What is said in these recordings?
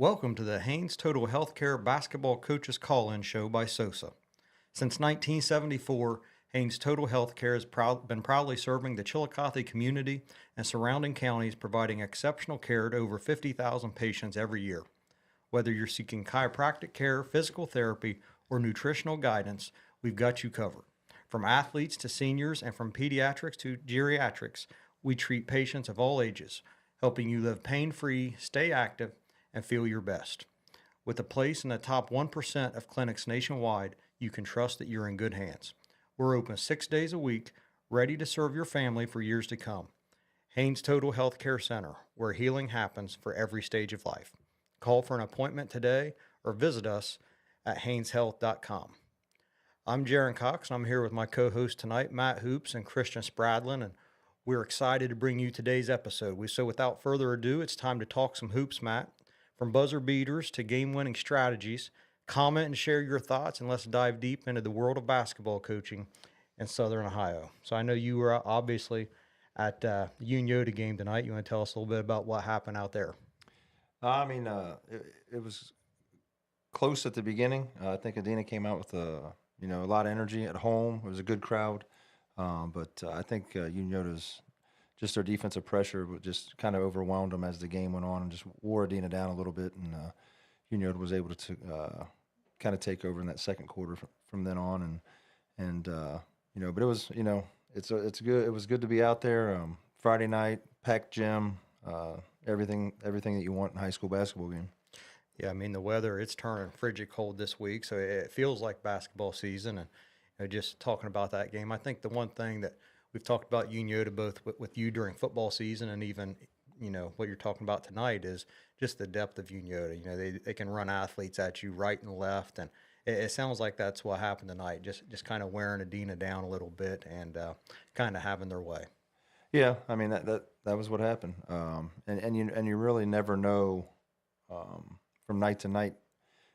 Welcome to the Haynes Total Healthcare Basketball Coaches Call-In Show by SOSA. Since 1974, Haynes Total Healthcare has been proudly serving the Chillicothe community and surrounding counties, providing exceptional care to over 50,000 patients every year. Whether you're seeking chiropractic care, physical therapy, or nutritional guidance, we've got you covered. From athletes to seniors and from pediatrics to geriatrics, we treat patients of all ages, helping you live pain-free, stay active, and feel your best. With a place in the top 1% of clinics nationwide, you can trust that you're in good hands. We're open 6 days a week, ready to serve your family for years to come. Haynes Total Healthcare Center, where healing happens for every stage of life. Call for an appointment today or visit us at hayneshealth.com. I'm Jeran Cox, and I'm here with my co-host tonight, Matt Hoops and Christian Spradlin, and we're excited to bring you today's episode. So without further ado, it's time to talk some hoops, Matt. From buzzer beaters to game-winning strategies, comment and share your thoughts, and let's dive deep into the world of basketball coaching in Southern Ohio. So I know you were obviously at the Unioto game tonight. You want to tell us a little bit about what happened out there? It was close at the beginning. I think Adena came out with a lot of energy at home. It was a good crowd, but I think Unioto's just their defensive pressure just kind of overwhelmed them as the game went on and just wore Adena down a little bit, and Unioto was able to kind of take over in that second quarter from then on, but it was it's good. It was good to be out there. Friday night, packed gym, everything that you want in a high school basketball game. Yeah, I mean, the weather, it's turning frigid cold this week, so it feels like basketball season. And just talking about that game, I think the one thing that we've talked about Unioto both with you during football season and even, what you're talking about tonight is just the depth of Unioto. They can run athletes at you right and left, and it sounds like that's what happened tonight, just kind of wearing Adena down a little bit and kind of having their way. Yeah, I mean, that was what happened. And you really never know from night to night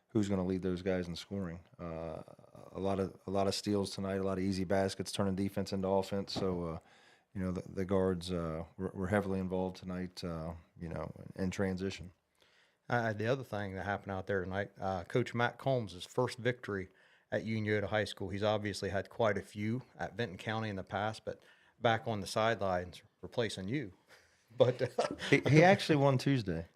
who's going to lead those guys in scoring. A lot of steals tonight, a lot of easy baskets, turning defense into offense. So, the guards were heavily involved tonight, in transition. The other thing that happened out there tonight, Coach Matt Combs' first victory at Unioto High School. He's obviously had quite a few at Vinton County in the past, but back on the sidelines replacing you. But he actually won Tuesday.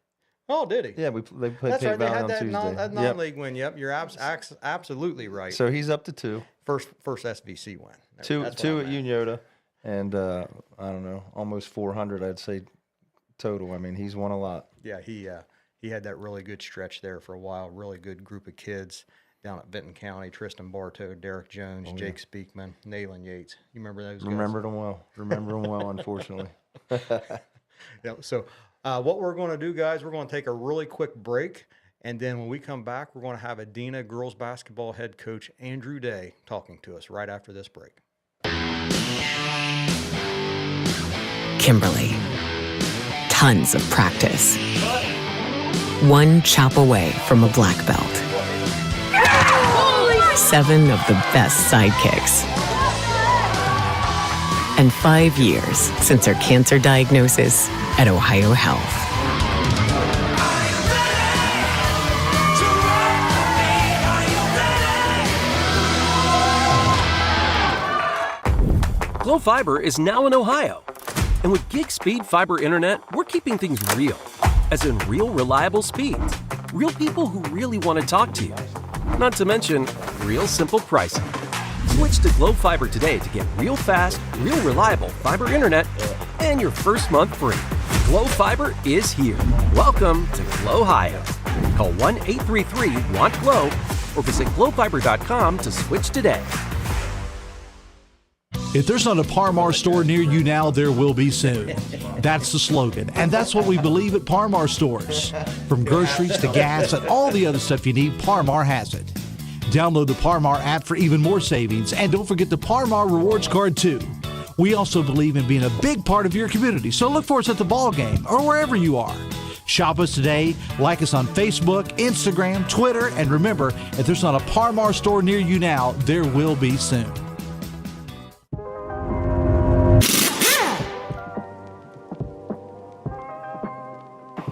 Oh, did he? Yeah, they played That's Payton right. They had on that Tuesday. non-league win. Yep, you're absolutely right. So he's up to two. First SVC win. Two at Unioto, and I don't know, almost 400, I'd say, total. I mean, he's won a lot. Yeah, he had that really good stretch there for a while. Really good group of kids down at Vinton County. Tristan Bartow, Derek Jones, Jake Speakman, Nayland Yates. You remember those guys? Remember them well, unfortunately. Yeah. So what we're going to do, guys, we're going to take a really quick break. And then when we come back, we're going to have Adena girls basketball head coach Andrew Day talking to us right after this break. Kimberly. Tons of practice. One chop away from a black belt. 7 of the best sidekicks. And 5 years since her cancer diagnosis at Ohio Health. Glo Fiber is now in Ohio. And with gig speed fiber internet, we're keeping things real. As in real, reliable speeds. Real people who really want to talk to you. Not to mention, real simple pricing. Switch to Glo Fiber today to get real fast, real reliable fiber internet and your first month free. Glo Fiber is here. Welcome to Glo Ohio. Call 1-833-WANT-GLO or visit glofiber.com to switch today. If there's not a Parmar store near you now, there will be soon. That's the slogan, and that's what we believe at Parmar stores. From groceries to gas and all the other stuff you need, Parmar has it. Download the Parmar app for even more savings, and don't forget the Parmar Rewards Card too. We also believe in being a big part of your community, so look for us at the ball game or wherever you are. Shop us today, like us on Facebook, Instagram, Twitter, and remember, if there's not a Parmar store near you now, there will be soon.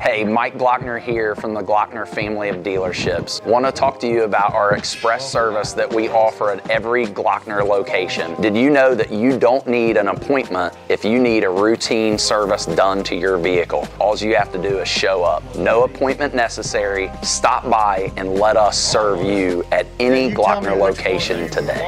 Hey, Mike Glockner here from the Glockner family of dealerships. Want to talk to you about our express service that we offer at every Glockner location. Did you know that you don't need an appointment if you need a routine service done to your vehicle? All you have to do is show up. No appointment necessary. Stop by and let us serve you at any Glockner location today.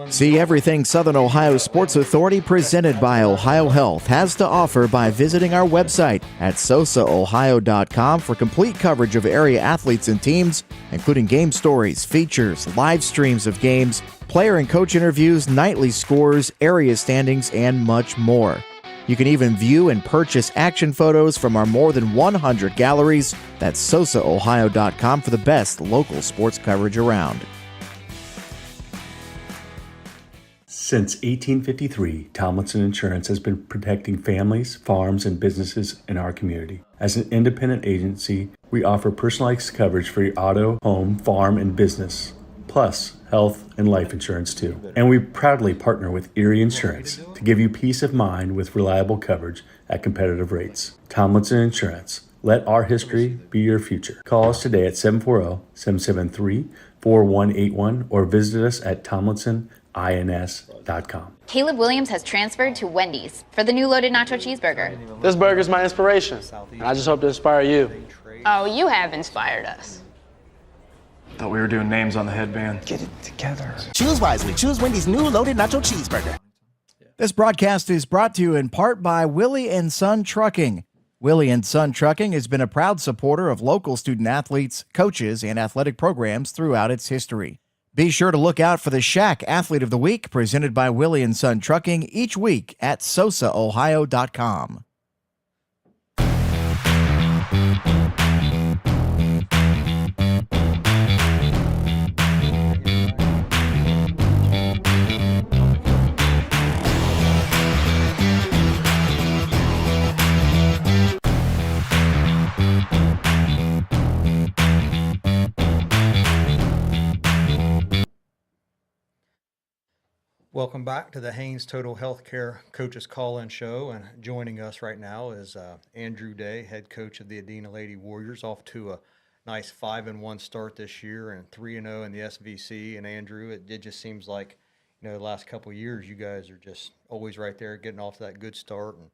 See everything Southern Ohio Sports Authority presented by Ohio Health has to offer by visiting our website at sosaohio.com for complete coverage of area athletes and teams, including game stories, features, live streams of games, player and coach interviews, nightly scores, area standings, and much more. You can even view and purchase action photos from our more than 100 galleries. That's sosaohio.com for the best local sports coverage around. Since 1853, Tomlinson Insurance has been protecting families, farms, and businesses in our community. As an independent agency, we offer personalized coverage for your auto, home, farm, and business, plus health and life insurance too. And we proudly partner with Erie Insurance to give you peace of mind with reliable coverage at competitive rates. Tomlinson Insurance. Let our history be your future. Call us today at 740-773-4181 or visit us at tomlinsonins.com. Caleb Williams has transferred to Wendy's for the new loaded nacho cheeseburger. This burger's my inspiration, and I just hope to inspire you. Oh, you have inspired us. Thought we were doing names on the headband. Get it together. Choose wisely. Choose Wendy's new loaded nacho cheeseburger. This broadcast is brought to you in part by Willie & Son Trucking. Willie & Son Trucking has been a proud supporter of local student athletes, coaches, and athletic programs throughout its history. Be sure to look out for the Shack Athlete of the Week presented by Willie & Son Trucking each week at sosaohio.com. Welcome back to the Haynes Total Healthcare Coaches Call-In Show, and joining us right now is Andrew Day, head coach of the Adena Lady Warriors, off to a nice 5-1 start this year and 3-0 in the SVC. And Andrew, it just seems like, the last couple of years you guys are just always right there, getting off to that good start, and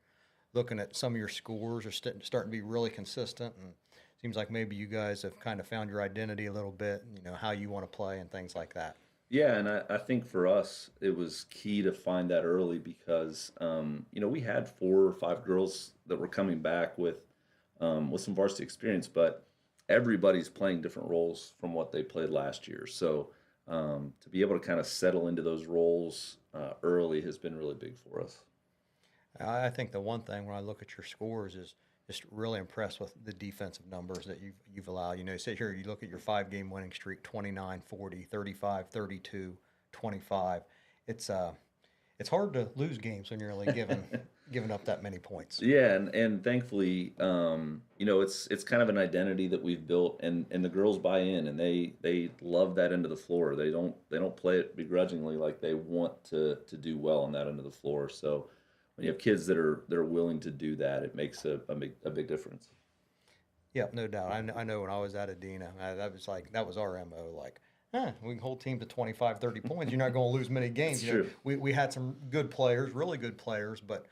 looking at some of your scores are starting to be really consistent, and it seems like maybe you guys have kind of found your identity a little bit, how you want to play and things like that. Yeah, and I think for us, it was key to find that early because, we had 4 or 5 girls that were coming back with some varsity experience, but everybody's playing different roles from what they played last year. So to be able to kind of settle into those roles early has been really big for us. I think the one thing when I look at your scores is just really impressed with the defensive numbers that you've allowed. Sit here, you look at your 5-game winning streak, 29, 40, 35, 32, 25. It's hard to lose games when you're only giving up that many points. Yeah, and thankfully, it's kind of an identity that we've built, and the girls buy in, and they love that end of the floor. They don't play it begrudgingly, like they want to do well on that end of the floor. So when you have kids that are willing to do that, it makes a big difference. Yeah, no doubt. I know when I was at Adena, that was our MO. We can hold teams to 25, 30 points. You're not going to lose many games. True. We had some good players, really good players, but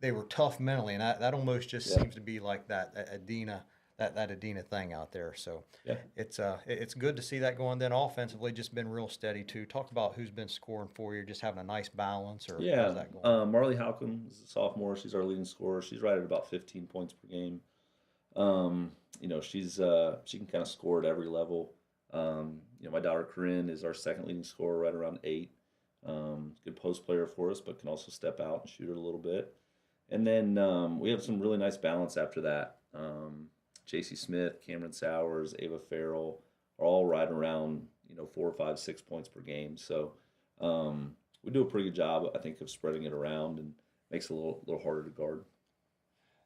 they were tough mentally, and that almost just seems to be like that Adena. That Adena thing out there. So yeah, it's good to see that going. Then offensively, just been real steady too. Talk about who's been scoring for you, just having a nice balance, or how's that going? Marley Halcomb is a sophomore. She's our leading scorer. She's right at about 15 points per game. She can kind of score at every level. My daughter Corinne is our second leading scorer, right around 8. Good post player for us, but can also step out and shoot it a little bit. And then we have some really nice balance after that. JC Smith, Cameron Sowers, Ava Farrell are all right around 4, 5, 6 points per game. So we do a pretty good job, I think, of spreading it around, and makes it a little harder to guard.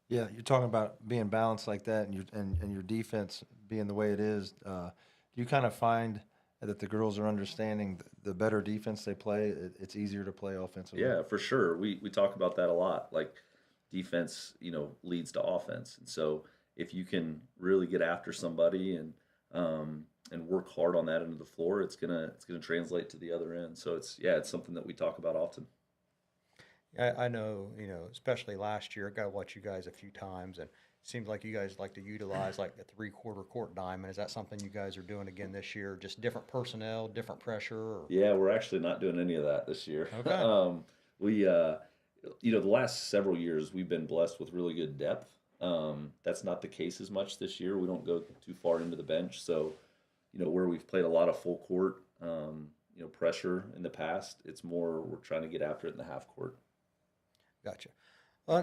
Yeah, you're talking about being balanced like that, and your defense being the way it is. Do you kind of find that the girls are understanding the better defense they play, it's easier to play offensively? Yeah, for sure. We talk about that a lot. defense, leads to offense. And so if you can really get after somebody and work hard on that end of the floor, it's gonna translate to the other end. So it's something that we talk about often. I know, especially last year, I got to watch you guys a few times, and it seems like you guys like to utilize like the 3/4 court diamond. Is that something you guys are doing again this year? Just different personnel, different pressure? Or? Yeah, we're actually not doing any of that this year. Okay. We, the last several years, we've been blessed with really good depth. That's not the case as much this year. We don't go too far into the bench. So, where we've played a lot of full court, pressure in the past, it's more we're trying to get after it in the half court. Gotcha.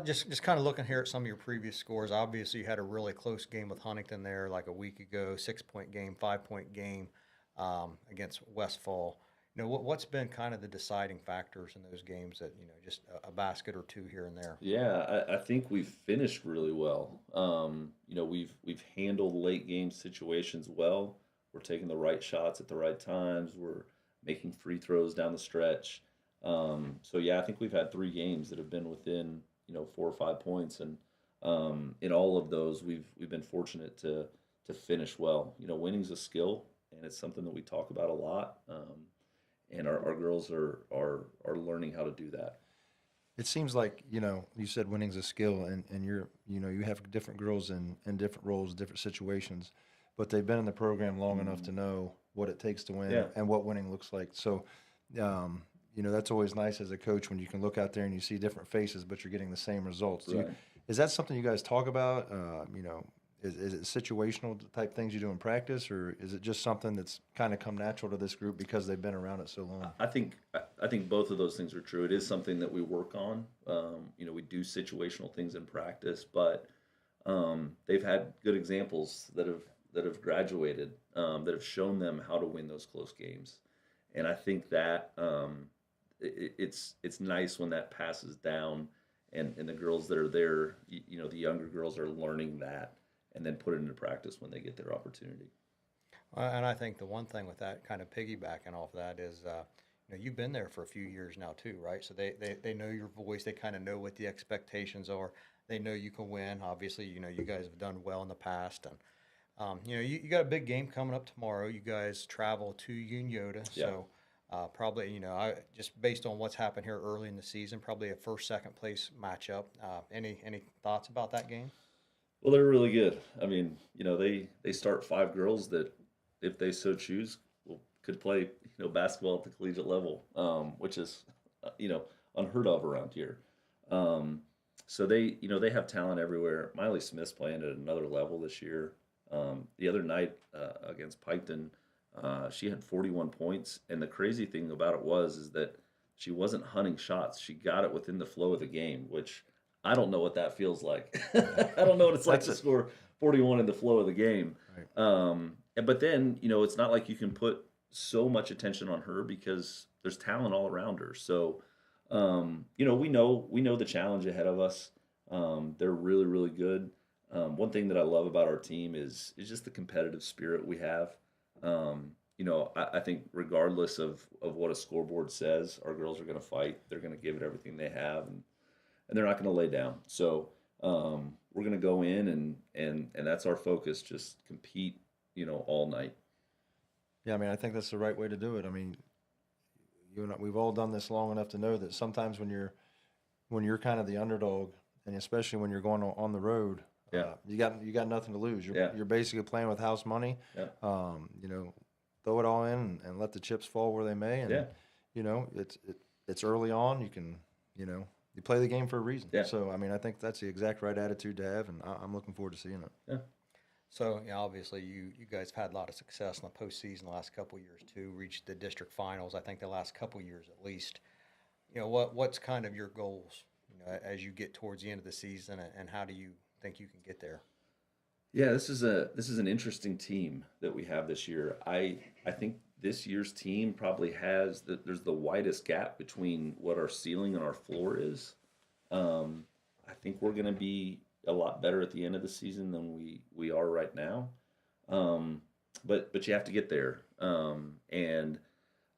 Just kind of looking here at some of your previous scores. Obviously, you had a really close game with Huntington there, like a week ago. 6-point game, 5-point game against Westfall. What's been kind of the deciding factors in those games that just a basket or two here and there? Yeah, I think we've finished really well. We've handled late game situations well. We're taking the right shots at the right times. We're making free throws down the stretch. I think we've had 3 games that have been within 4 or 5 points, and in all of those we've been fortunate to finish well. Winning's a skill, and it's something that we talk about a lot, and our girls are learning how to do that. It seems like you said winning's a skill, and you have different girls in different roles, different situations, but they've been in the program long enough to know what it takes to win and what winning looks like. So. That's always nice as a coach when you can look out there and you see different faces, but you're getting the same results. Right. Is that something you guys talk about? Is it situational type things you do in practice, or is it just something that's kind of come natural to this group because they've been around it so long? I think both of those things are true. It is something that we work on. We do situational things in practice, but they've had good examples that have graduated, that have shown them how to win those close games, and I think that. It's nice when that passes down, and the girls that are there, the younger girls are learning that and then put it into practice when they get their opportunity. And I think the one thing with that, kind of piggybacking off that, is you've been there for a few years now too, right? So they know your voice. They kind of know what the expectations are. They know you can win. Obviously, you guys have done well in the past, and you got a big game coming up tomorrow. You guys travel to Unioto, so. Probably, just based on what's happened here early in the season, probably a first-second place matchup. Any thoughts about that game? Well, they're really good. I mean, they start 5 girls that, if they so choose, could play basketball at the collegiate level, which is unheard of around here. So they have talent everywhere. Miley Smith's playing at another level this year. The other night against Payton. She had 41 points, and the crazy thing about it is that she wasn't hunting shots. She got it within the flow of the game, which I don't know what that feels like. I don't know what it's like to score 41 in the flow of the game. Right. But then, it's not like you can put so much attention on her because there's talent all around her. So, we know the challenge ahead of us. They're really, really good. One thing that I love about our team is just the competitive spirit we have. I think regardless of what a scoreboard says, our girls are going to fight. They're going to give it everything they have, and they're not going to lay down. So we're going to go in and that's our focus. Just compete, all night. Yeah, I mean, I think that's the right way to do it. I mean, you and I, we've all done this long enough to know that sometimes when you're kind of the underdog, and especially when you're going on the road, you got nothing to lose. You're basically playing with house money. Yeah. Throw it all in and let the chips fall where they may. And it's early on. You can you play the game for a reason. Yeah. So I mean, I think that's the exact right attitude to have, and I'm looking forward to seeing it. Yeah. So obviously you guys have had a lot of success in the postseason the last couple of years too. Reached the district finals, I think the last couple of years at least. What's kind of your goals? As you get towards the end of the season, and how do you think you can get there? Yeah, this is an interesting team that we have this year. I think this year's team probably there's the widest gap between what our ceiling and our floor is. I think we're going to be a lot better at the end of the season than we are right now. But you have to get there. And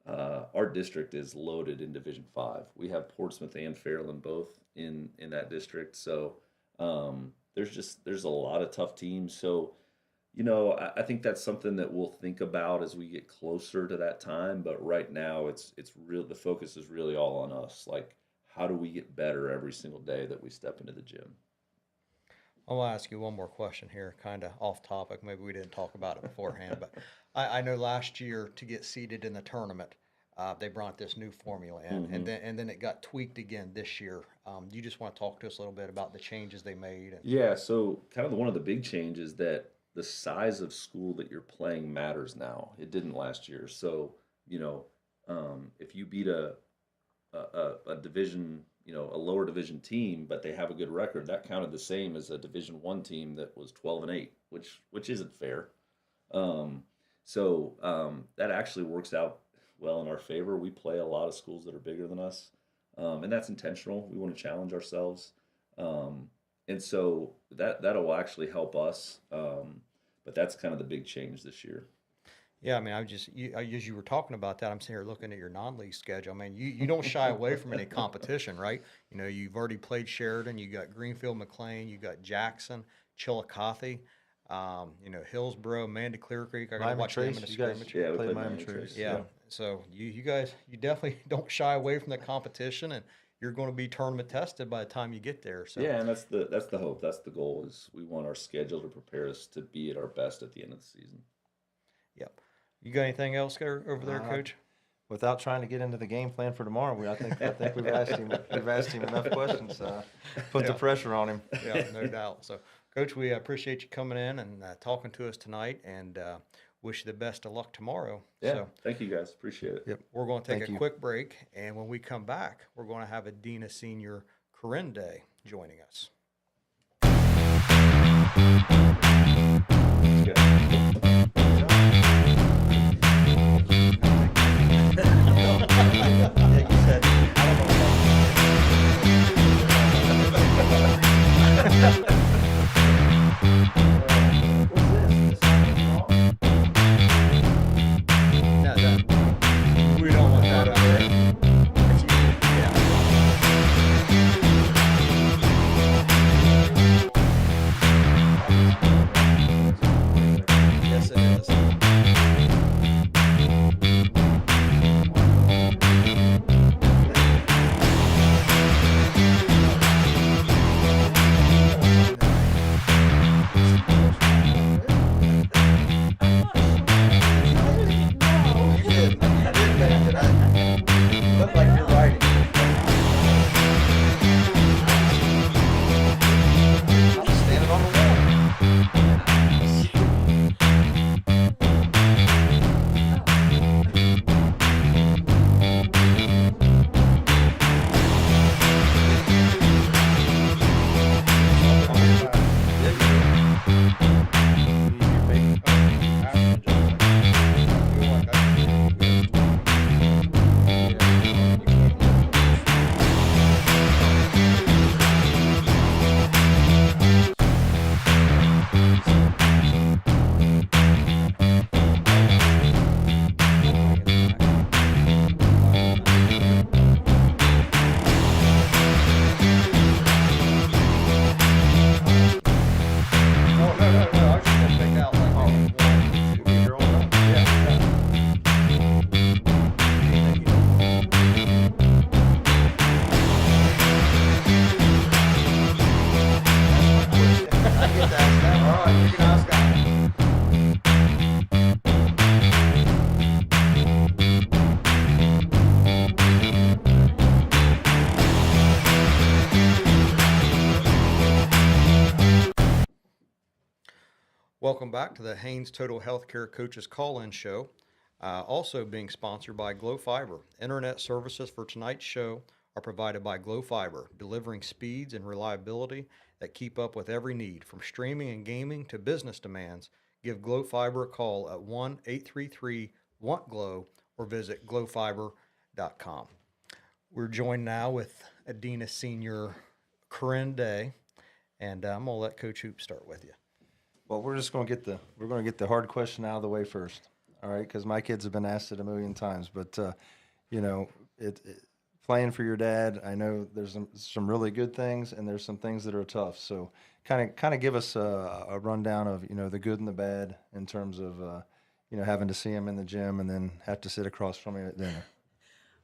our district is loaded in Division 5. We have Portsmouth and Fairland both in that district. So there's a lot of tough teams. So, I think that's something that we'll think about as we get closer to that time. But right now, it's real. The focus is really all on us. Like, how do we get better every single day that we step into the gym? I'll ask you one more question here, kind of off topic. Maybe we didn't talk about it beforehand, but I know last year to get seeded in the tournament, they brought this new formula in, and then it got tweaked again this year. You just want to talk to us a little bit about the changes they made? Yeah, so kind of one of the big changes that the size of school that you're playing matters now. It didn't last year. So, if you beat a division, a lower division team, but they have a good record, that counted the same as a Division I team that was 12-8, which isn't fair. So that actually works out well in our favor. We play a lot of schools that are bigger than us, and that's intentional. We want to challenge ourselves. And so that'll actually help us. But that's kind of the big change this year. Yeah, I mean, as you were talking about that, I'm sitting here looking at your non-league schedule. I mean, you don't shy away from any competition, right? You've already played Sheridan, you got Greenfield, McLean, you got Jackson, Chillicothe, Hillsborough, Amanda, Clear Creek. I got to watch them in a scrimmage. Yeah, we played Miami Trace. Yeah, so you guys, you definitely don't shy away from the competition, and you're going to be tournament tested by the time you get there. So yeah, and that's the hope. That's the goal. Is we want our schedule to prepare us to be at our best at the end of the season. Yep. You got anything else over there, Coach? Without trying to get into the game plan for tomorrow, I think we've asked him enough questions. Put the pressure on him. Yeah, no doubt. So, Coach, we appreciate you coming in and talking to us tonight, and wish you the best of luck tomorrow. Yeah, so, thank you guys. Appreciate it. Yep. We're going to take a quick break, and when we come back, we're going to have Adena Senior Corinne Day joining us. Welcome back to the Haynes Total Healthcare Coaches Call-In Show, also being sponsored by Glow Fiber. Internet services for tonight's show are provided by Glow Fiber, delivering speeds and reliability that keep up with every need. From streaming and gaming to business demands, give Glow Fiber a call at 1-833-WANT-GLOW or visit glowfiber.com. We're joined now with Adena Senior Corinne Day, and I'm going to let Coach Hoop start with you. Well, we're just going to get the hard question out of the way first. all right, because my kids have been asked it a million times. But you know, playing for your dad, I know there's some really good things, and there's some things that are tough. So kind of give us a rundown of, you know, the good and the bad in terms of you know, having to see him in the gym and then have to sit across from him at dinner.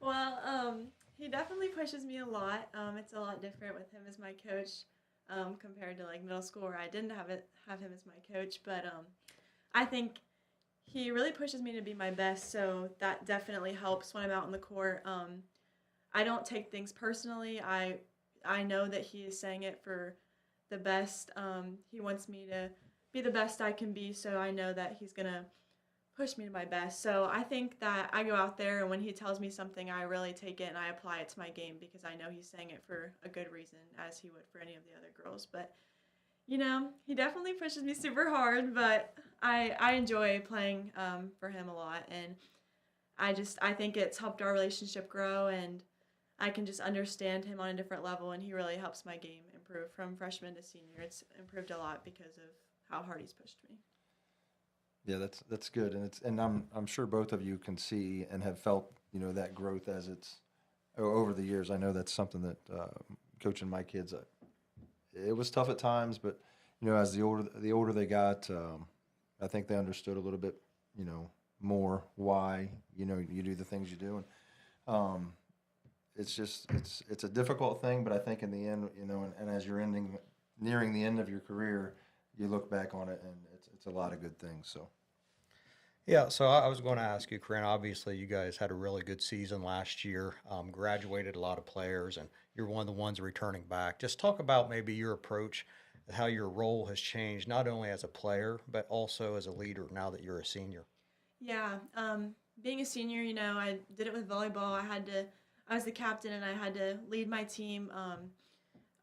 Well, he definitely pushes me a lot. It's a lot different with him as my coach compared to like middle school where I didn't have him as my coach. But I think he really pushes me to be my best, so that definitely helps when I'm out on the court. I don't take things personally. I know that he is saying it for the best. He wants me to be the best I can be, so I know that he's gonna push me to my best. So I think that I go out there, and when he tells me something, I really take it and I apply it to my game because I know he's saying it for a good reason, as he would for any of the other girls. But you know, he definitely pushes me super hard, but I enjoy playing for him a lot, and I think it's helped our relationship grow, and I can just understand him on a different level, and he really helps my game improve from freshman to senior. It's improved a lot because of how hard he's pushed me. Yeah, that's good, and I'm sure both of you can see and have felt, you know, that growth as it's over the years. I know that's something that coaching my kids, it was tough at times, but you know, as the older they got, I think they understood a little bit, you know, more why, you know, you do the things you do, and it's just it's a difficult thing, but I think in the end, you know, and as you're nearing the end of your career, you look back on it and it's a lot of good things. So. Yeah, so I was going to ask you, Corinne, obviously you guys had a really good season last year, graduated a lot of players, and you're one of the ones returning back. Just talk about maybe your approach, how your role has changed, not only as a player, but also as a leader now that you're a senior. Yeah, being a senior, you know, I did it with volleyball. I was the captain and I had to lead my team.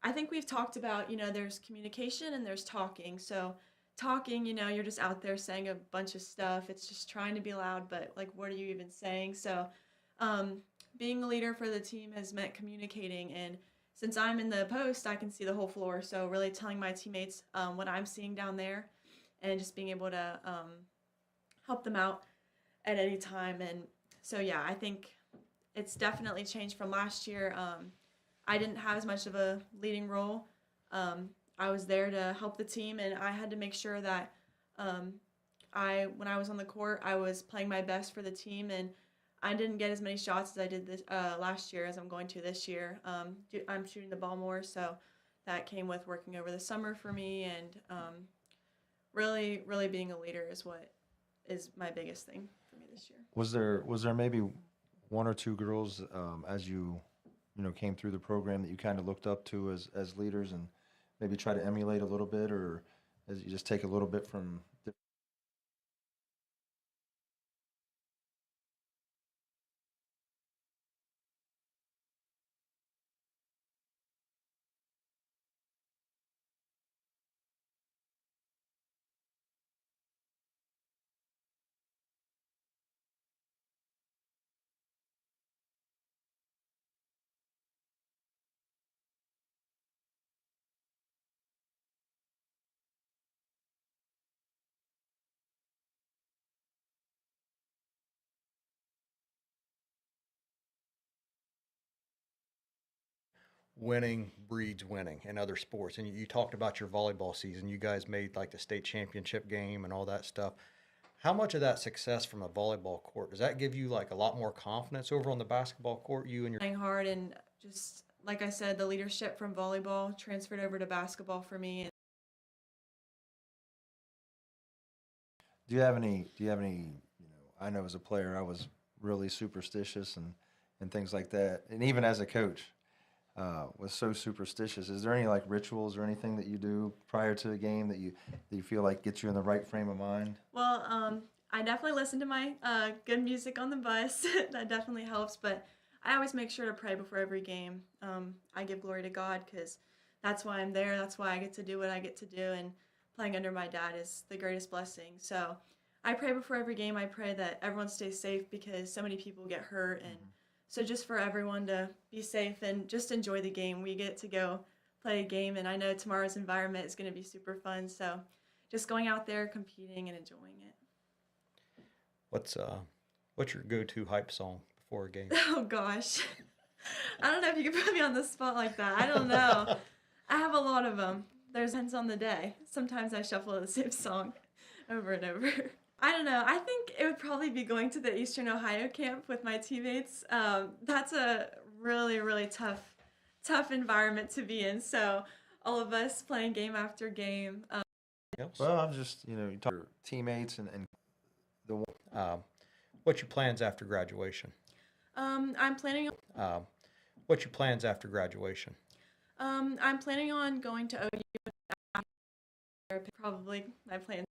I think we've talked about, you know, there's communication and there's talking. So talking, you know, you're just out there saying a bunch of stuff. It's just trying to be loud, but like, what are you even saying? So being a leader for the team has meant communicating. And since I'm in the post, I can see the whole floor. So really telling my teammates what I'm seeing down there and just being able to help them out at any time. And so, yeah, I think it's definitely changed from last year. I didn't have as much of a leading role. I was there to help the team, and I had to make sure that when I was on the court, I was playing my best for the team, and I didn't get as many shots as I did this last year as I'm going to this year. I'm shooting the ball more, so that came with working over the summer for me, and really, really being a leader is what is my biggest thing for me this year. Was there maybe one or two girls as you know, came through the program that you kind of looked up to as leaders and maybe try to emulate a little bit, or as you just take a little bit from different? Winning breeds winning in other sports. And you talked about your volleyball season. You guys made like the state championship game and all that stuff. How much of that success from a volleyball court, does that give you like a lot more confidence over on the basketball court, you and your... Playing hard, and just, like I said, the leadership from volleyball transferred over to basketball for me. Do you have any, you know, I know as a player I was really superstitious and things like that. And even as a coach, was so superstitious. Is there any like rituals or anything that you do prior to the game that you feel like gets you in the right frame of mind? Well, I definitely listen to my good music on the bus. That definitely helps, but I always make sure to pray before every game. I give glory to God because that's why I'm there. That's why I get to do what I get to do, and playing under my dad is the greatest blessing. So I pray before every game. I pray that everyone stays safe because so many people get hurt, and so just for everyone to be safe and just enjoy the game. We get to go play a game, and I know tomorrow's environment is going to be super fun. So just going out there, competing, and enjoying it. What's your go-to hype song before a game? Oh gosh, I don't know if you can put me on the spot like that. I don't know. I have a lot of them. There's depends on the day. Sometimes I shuffle the same song over and over. I don't know. I think it would probably be going to the Eastern Ohio camp with my teammates. That's a really, really tough environment to be in. So all of us playing game after game. Well, I'm just, you talk to your teammates and the. What's your plans after graduation? I'm planning on. What's your plans after graduation? I'm planning on going to OU. Probably my plan.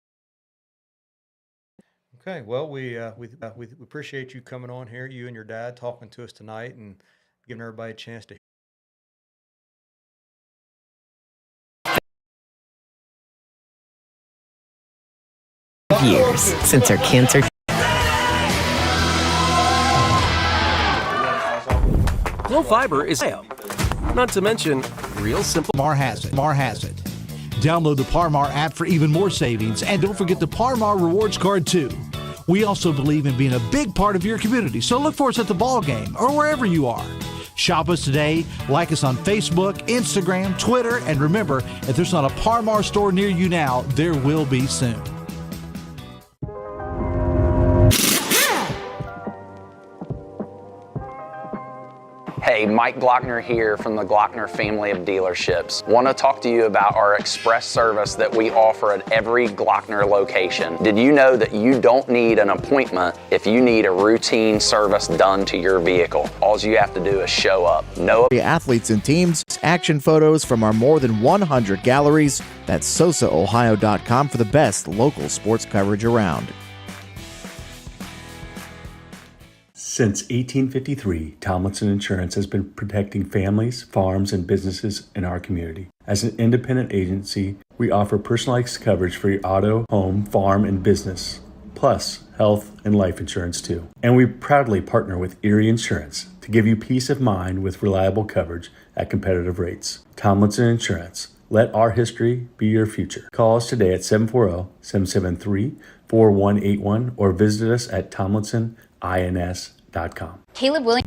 Okay, well, we appreciate you coming on here, you and your dad, talking to us tonight and giving everybody a chance to. Years since her cancer. Low fiber is not to mention real simple. Par has it. Download the Parmar app for even more savings, and don't forget the Parmar rewards card too. We also believe in being a big part of your community, so look for us at the ball game or wherever you are. Shop us today, like us on Facebook, Instagram, Twitter, and remember, if there's not a Parmar store near you now, there will be soon. Hey, Mike Glockner here from the Glockner family of dealerships. Want to talk to you about our express service that we offer at every Glockner location. Did you know that you don't need an appointment if you need a routine service done to your vehicle? All you have to do is show up. No athletes and teams, action photos from our more than 100 galleries. That's SosaOhio.com for the best local sports coverage around. Since 1853, Tomlinson Insurance has been protecting families, farms, and businesses in our community. As an independent agency, we offer personalized coverage for your auto, home, farm, and business, plus health and life insurance too. And we proudly partner with Erie Insurance to give you peace of mind with reliable coverage at competitive rates. Tomlinson Insurance. Let our history be your future. Call us today at 740-773-4181 or visit us at tomlinsonins.com. Caleb Williams.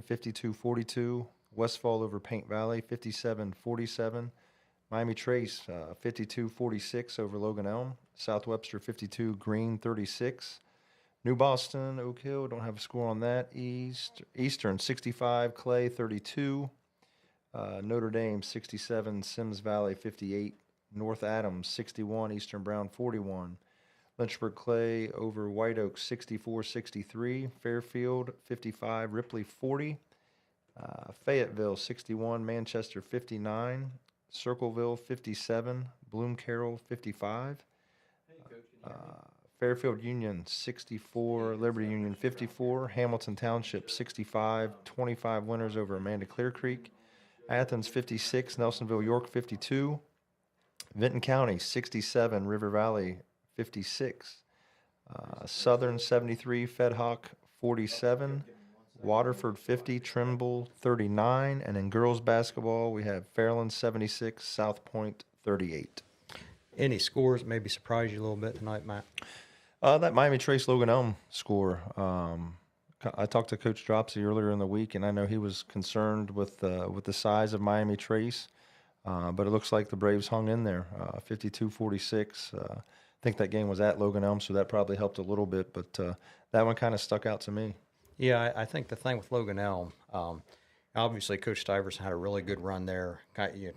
52-42. Westfall over Paint Valley, 57-47. Miami Trace, 52-46 over Logan Elm. South Webster, 52. Green, 36. New Boston, Oak Hill, don't have a score on that. Eastern, 65. Clay, 32. Notre Dame, 67. Sims Valley, 58. North Adams, 61. Eastern Brown, 41. Lynchburg Clay over White Oak, 64-63. Fairfield, 55. Ripley, 40. Fayetteville, 61. Manchester, 59. Circleville, 57. Bloom Carroll, 55. Fairfield Union, 64. Liberty Union, 54. Hamilton Township, 65. 25 winners over Amanda Clear Creek. Athens, 56. Nelsonville York, 52. Vinton County, 67. River Valley, 56. Southern, 73. Fedhawk, 47. Waterford, 50. Trimble, 39. And in girls basketball, we have Fairland, 76. South Point, 38. Any scores that maybe surprised you a little bit tonight, Matt? That Miami Trace Logan Elm score. I talked to Coach Dropsy earlier in the week, and I know he was concerned with the size of Miami Trace, but it looks like the Braves hung in there, 52-46. I think that game was at Logan Elm, so that probably helped a little bit, but that one kind of stuck out to me. Yeah, I think the thing with Logan Elm, obviously Coach Stiverson had a really good run there.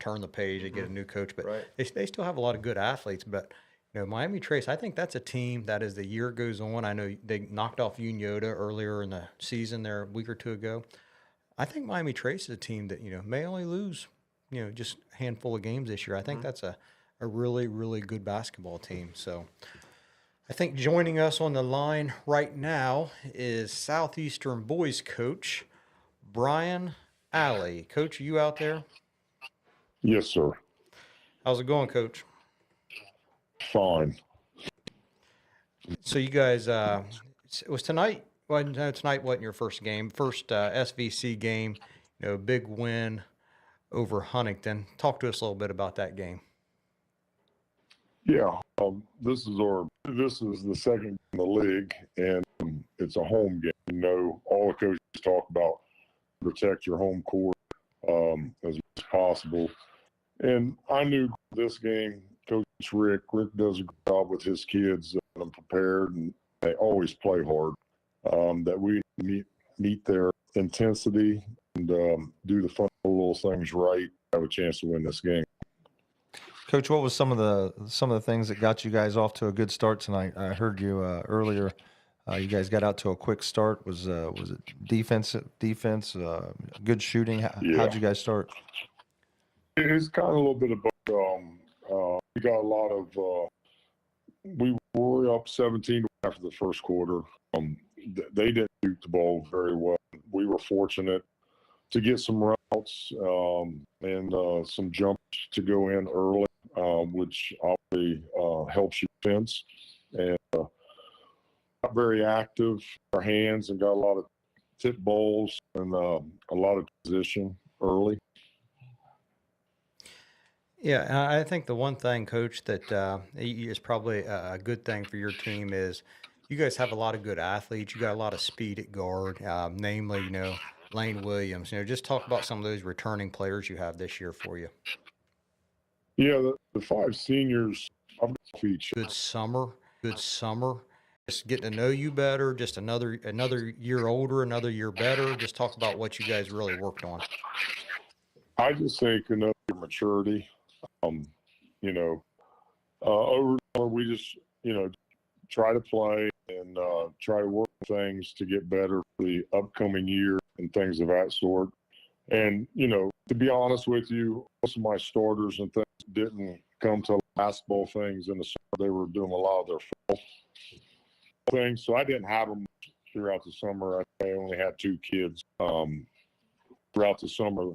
Turn the page, they get a new coach, but they still have a lot of good athletes. But Miami Trace, I think that's a team that as the year goes on, I know they knocked off Unioto earlier in the season there a week or two ago. I think Miami Trace is a team that may only lose just a handful of games this year. I think that's a really, really good basketball team. So I think joining us on the line right now is Southeastern boys coach Bryan Alley. Coach, are you out there? Yes, sir. How's it going, Coach? Fine. So you guys, it was tonight. Well, no, tonight wasn't your first game. First SVC game. Big win over Huntington. Talk to us a little bit about that game. Yeah, this is the second in the league, and it's a home game. All the coaches talk about protect your home court as much as possible. And I knew this game, Coach Rick does a good job with his kids, and I'm prepared, and they always play hard. That we meet their intensity and do the fun little things right, have a chance to win this game. Coach, what was some of the things that got you guys off to a good start tonight? I heard you earlier. You guys got out to a quick start. Was it defense, good shooting? How'd you guys start? It's kind of a little bit of both. We got a lot of. We were up 17 after the first quarter. They didn't shoot the ball very well. We were fortunate to get some routes and some jumps to go in early, which obviously helps you defense. And got very active, our hands, and got a lot of tip balls and a lot of position early. Yeah, I think the one thing, Coach, that is probably a good thing for your team is you guys have a lot of good athletes. You got a lot of speed at guard, namely, Lane Williams. Just talk about some of those returning players you have this year for you. Yeah, the five seniors, I've got each. Good summer. Just getting to know you better. Just another year older, another year better. Just talk about what you guys really worked on. I just think another maturity. Over the summer we just try to play and try to work things to get better for the upcoming year and things of that sort. And, to be honest with you, most of my starters and things didn't come to basketball things in the summer. They were doing a lot of their fall things. So I didn't have them throughout the summer. I only had two kids throughout the summer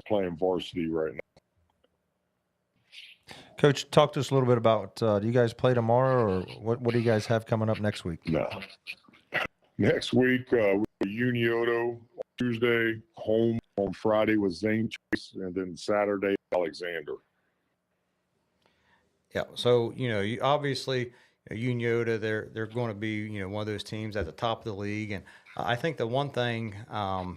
playing varsity right now. Coach, talk to us a little bit about, do you guys play tomorrow, or what do you guys have coming up next week? No. Next week, we have Unioto on Tuesday, home on Friday with Zane Chase, and then Saturday, Alexander. Yeah, so, you obviously, Unioto, they're going to be one of those teams at the top of the league, and I think the one thing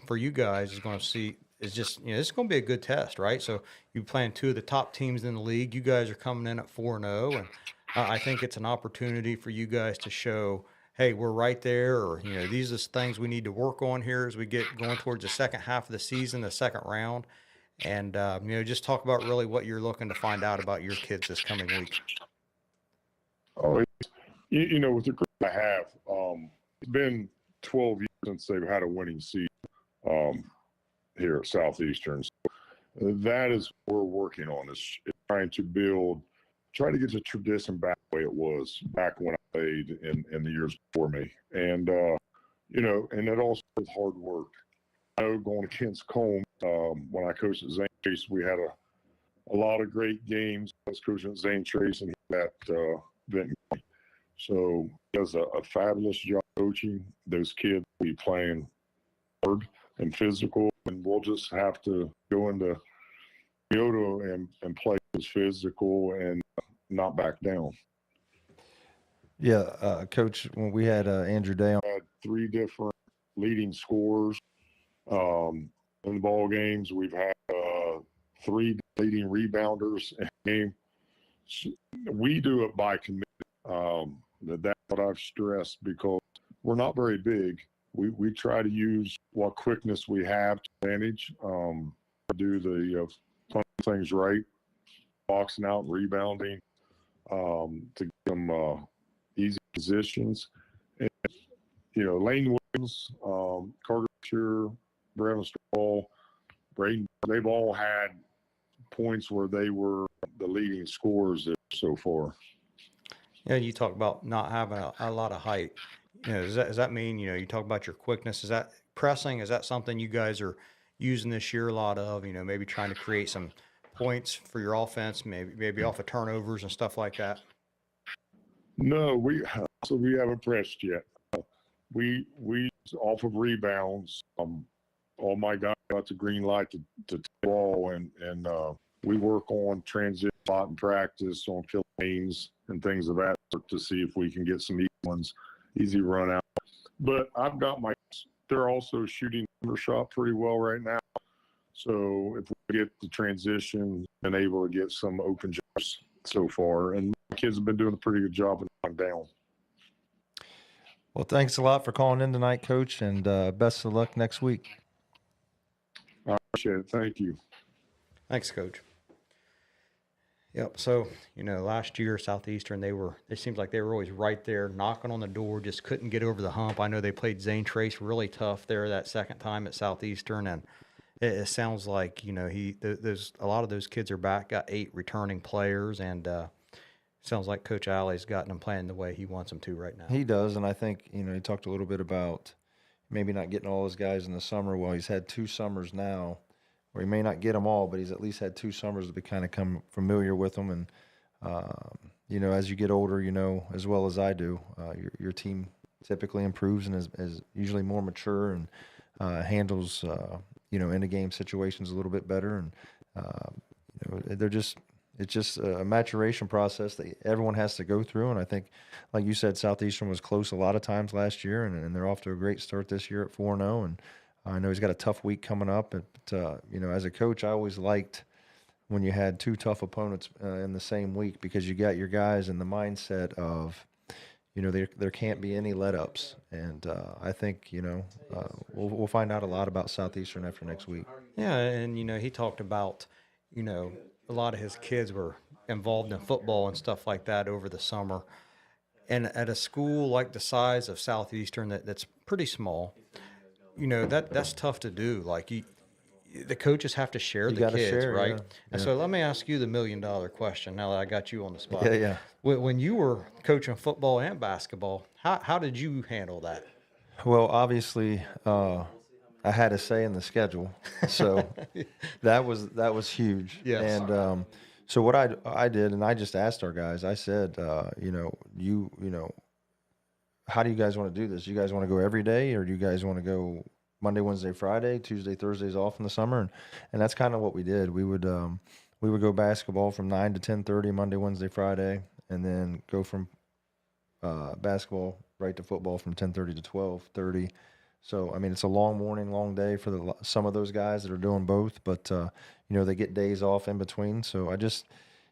for you guys is going to see is just this is going to be a good test, right? So you playing two of the top teams in the league. You guys are coming in at 4-0, and I think it's an opportunity for you guys to show, hey, we're right there, or these are the things we need to work on here as we get going towards the second half of the season, the second round, and just talk about really what you're looking to find out about your kids this coming week. Oh, with the group I have, it's been 12 years since they've had a winning season here at Southeastern. So that is what we're working on, is trying to try to get the tradition back the way it was back when I played in the years before me. And, and it also is hard work. I know going against Combe, when I coached at Zane Trace, we had a lot of great games. I was coaching at Zane Trace and at Vinton. So he does a fabulous job coaching. Those kids will be playing hard and physical, and we'll just have to go into Unioto and play as physical and not back down. Yeah, Coach, when we had Andrew Day on, had 3 different leading scorers in the ball games. We've had 3 leading rebounders in the game. We do it by committee. That's what I've stressed, because we're not very big. We try to use what quickness we have to advantage, do the things right, boxing out and rebounding, to give them easy positions. And, Lane Williams, Carter Pure, Brevin Straw, Braden, they've all had points where they were the leading scorers so far. Yeah, you talk about not having a lot of height. Does that mean, you talk about your quickness? Is that pressing? Is that something you guys are using this year a lot of, maybe trying to create some points for your offense, maybe off of turnovers and stuff like that? No, we haven't pressed yet. We off of rebounds. All my guys got the green light to ball, and we work on transition a lot in practice, on field lanes and things of that sort, to see if we can get some easy run out. But I've got they're also shooting the shot pretty well right now. So if we get the transition and able to get some open jumps so far, and the kids have been doing a pretty good job of knocking down. Well, thanks a lot for calling in tonight, Coach, and best of luck next week. I appreciate it. Thank you. Thanks, Coach. Yep. So, last year, Southeastern, it seems like they were always right there knocking on the door, just couldn't get over the hump. I know they played Zane Trace really tough there that second time at Southeastern, and it sounds like, there's a lot of those kids are back, got 8 returning players, and sounds like Coach Alley's gotten them playing the way he wants them to right now. He does, and I think, he talked a little bit about maybe not getting all his guys in the summer. Well, he's had 2 summers now, or he may not get them all, but he's at least had 2 summers to kind of come familiar with them. And, as you get older, as well as I do, your team typically improves and is usually more mature and handles, end-of-game situations a little bit better. And, it's just a maturation process that everyone has to go through. And I think, like you said, Southeastern was close a lot of times last year, and they're off to a great start this year at 4-0. And I know he's got a tough week coming up, but as a coach, I always liked when you had 2 tough opponents in the same week, because you got your guys in the mindset of, there can't be any let-ups. And I think, we'll find out a lot about Southeastern after next week. Yeah, and, he talked about, a lot of his kids were involved in football and stuff like that over the summer. And at a school like the size of Southeastern that's pretty small, that's tough to do. Like, the coaches have to share the kids, right? Yeah. And so let me ask you the $1 million question now that I got you on the spot. Yeah. When you were coaching football and basketball, how did you handle that? Well, obviously, I had a say in the schedule, so that was huge. Yes. And so what I did, and I just asked our guys. I said, how do you guys want to do this? You guys want to go every day, or do you guys want to go Monday, Wednesday, Friday, Tuesday, Thursdays off in the summer? And that's kind of what we did. We would go basketball from 9 to 10:30 Monday, Wednesday, Friday, and then go from basketball right to football from 10:30 to 12:30. So I mean, it's a long morning, long day for some of those guys that are doing both. But they get days off in between. So I just,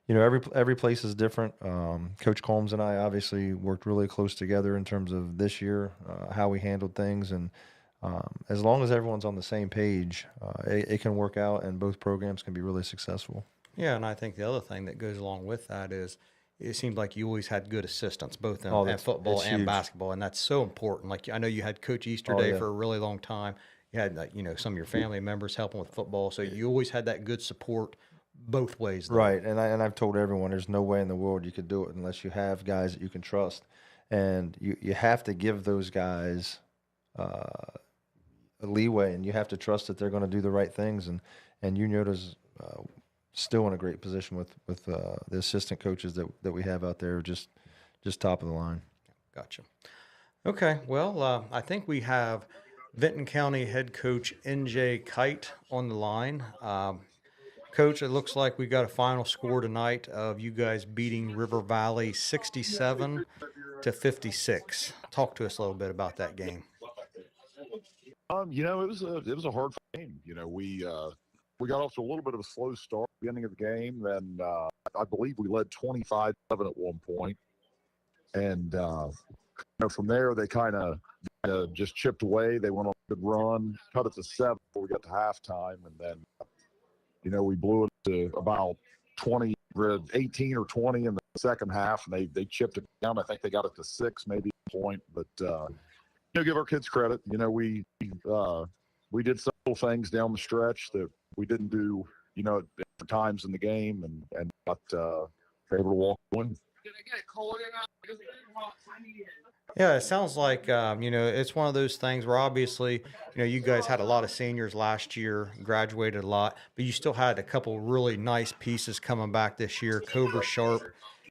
every place is different. Coach Combs and I obviously worked really close together in terms of this year, how we handled things, and as long as everyone's on the same page, it can work out, and both programs can be really successful. Yeah, and I think the other thing that goes along with that is it seems like you always had good assistants, both in football and huge. basketball, and that's so important. Like I know you had Coach Easterday for a really long time. You had some of your family members helping with football, so you always had that good support both ways. Though. Right, and I've told everyone there's no way in the world you could do it unless you have guys that you can trust, and you have to give those guys a leeway, and you have to trust that they're going to do the right things, and Unioto's still in a great position with the assistant coaches that we have out there, just top of the line. Gotcha. Okay, well, I think we have Vinton County head coach N.J. Kight on the line. Coach, it looks like we got a final score tonight of you guys beating River Valley 67-56. Talk to us a little bit about that game. It was a hard game. We got off to a little bit of a slow start at the beginning of the game, and I believe we led 25-7 at one point. And from there, they kind of just chipped away. They went on a good run, cut it to 7 before we got to halftime, and then we blew it to about 18 or 20 in the second half, and they chipped it down. I think they got it to 6 maybe at a point, but give our kids credit. We did several things down the stretch that we didn't do, at different times in the game, and got able to walk in. Yeah, it sounds like, it's one of those things where obviously, you guys had a lot of seniors last year, graduated a lot, but you still had a couple really nice pieces coming back this year, Cobra Sharp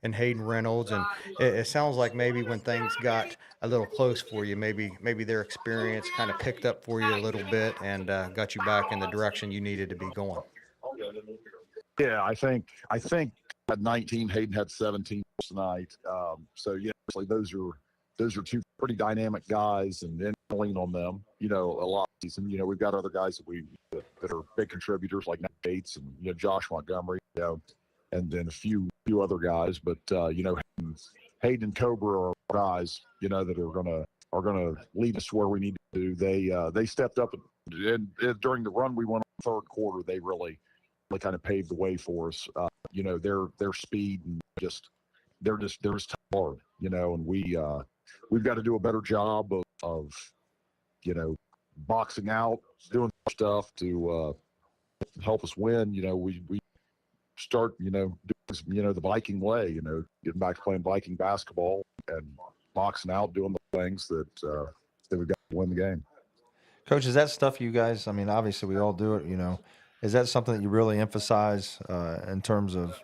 and Hayden Reynolds. And it sounds like maybe when things got a little close for you, maybe their experience kind of picked up for you a little bit and got you back in the direction you needed to be going. Yeah, I think at 19, Hayden had 17 tonight. So those are two pretty dynamic guys, and then lean on them. A lot of season. We've got other guys that are big contributors like Nat Gates and Josh Montgomery. And then a few other guys, but Hayden and Cobra are guys that are gonna lead us where we need to. They stepped up, and during the run we went on third quarter, they really kind of paved the way for us. Their speed and they're just hard, and we've got to do a better job of boxing out, doing stuff to help us win. We start doing the Viking way, getting back to playing Viking basketball and boxing out, doing the things that we've got to win the game. Coach, is that stuff you guys, obviously we all do it, is that something that you really emphasize in terms of,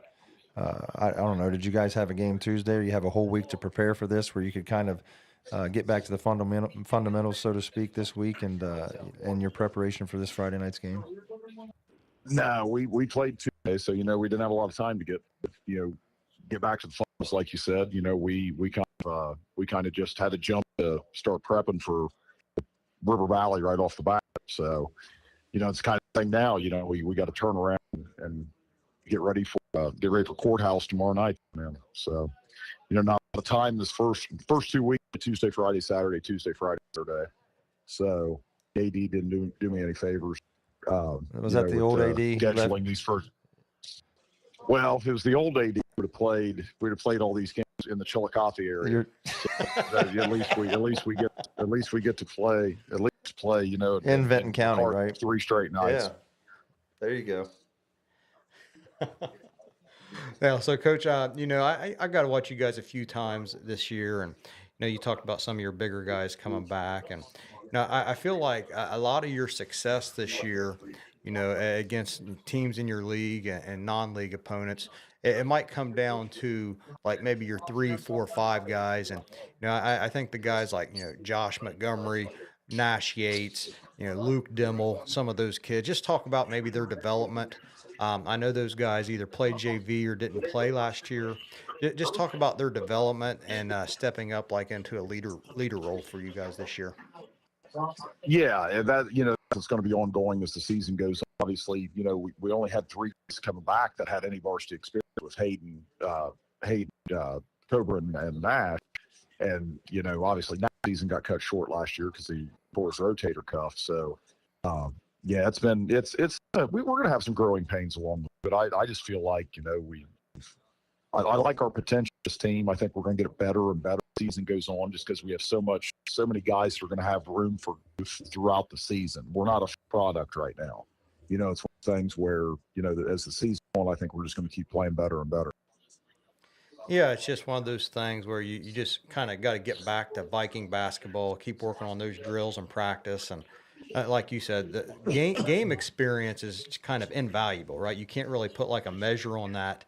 I don't know, did you guys have a game Tuesday, or you have a whole week to prepare for this where you could kind of get back to the fundamentals, so to speak, this week and your preparation for this Friday night's game? No, we played Tuesday, so we didn't have a lot of time to get back to the fundamentals, like you said. We kind of just had to jump to start prepping for River Valley right off the bat. So, it's kind of thing now. We got to turn around and get ready for courthouse tomorrow night, man. So, not the time this first 2 weeks, Tuesday, Friday, Saturday, Tuesday, Friday, Saturday. So AD didn't do me any favors. Was that the old AD? Scheduling these first. Well, if it was the old AD, we'd have played all these games in the Chillicothe area. So, at least we get to play. At least play, in Vinton County, right? 3 straight nights. Yeah. There you go. Yeah, so Coach, I got to watch you guys a few times this year, and you talked about some of your bigger guys coming back, and I feel like a lot of your success this year, against teams in your league and non-league opponents, it might come down to like maybe your 3, 4, 5 guys, and I think the guys like Josh Montgomery, Nash Yates, Luke Dimmel, some of those kids. Just talk about maybe their development. I know those guys either played JV or didn't play last year, Just talk about their development and stepping up like into a leader role for you guys this year. Yeah, and that it's going to be ongoing as the season goes on. Obviously, we only had 3 guys coming back that had any varsity experience with Hayden, Cobra, and Nash. And obviously, Nash season got cut short last year because he tore his rotator cuff. So, yeah, we're going to have some growing pains along the way. But I just feel like I like our potential this team. I think we're going to get it better and better as the season goes on, just because we have so many guys who are going to have room for growth throughout the season. We're not a product right now. It's one of the things where as the season goes on, I think we're just going to keep playing better and better. Yeah, it's just one of those things where you just kind of got to get back to Viking basketball, keep working on those drills and practice. And like you said, the game experience is kind of invaluable, right? You can't really put like a measure on that.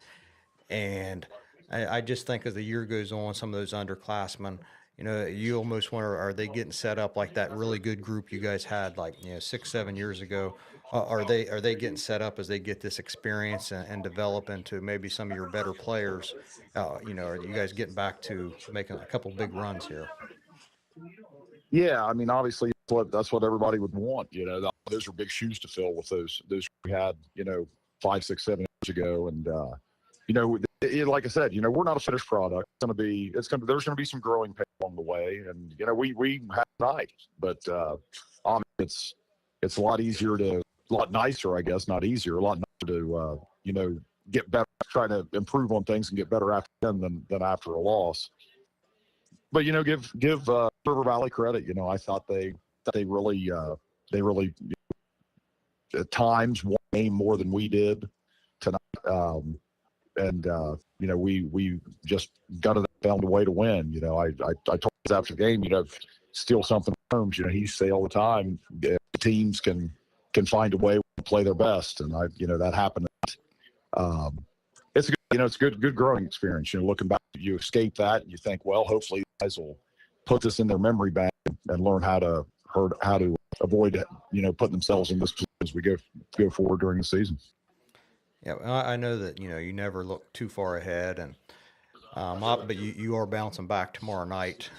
And I just think as the year goes on, some of those underclassmen, you almost wonder, are they getting set up like that really good group you guys had like 6-7 years ago? Are they getting set up as they get this experience and develop into maybe some of your better players? Are you guys getting back to making a couple big runs here? Yeah, I mean, obviously that's what everybody would want. Those are big shoes to fill with those we had 5, 6, 7 years ago, and like I said, we're not a finished product. There's going to be some growing pains along the way, and we have night, but it's a lot nicer, I guess, not easier, a lot nicer to get better, try to improve on things and get better after than after a loss. But give River Valley credit. I thought they really at times won a game more than we did tonight. We just found a way to win. I told us after the game, steal something from home. He say all the time, teams can find a way to play their best, and that happened. It's a good, it's a good growing experience. Looking back, you escape that, and you think, well, hopefully guys will put this in their memory bank and learn how to avoid putting themselves in this position as we go forward during the season. Yeah, I know that you never look too far ahead, and but you are bouncing back tomorrow night.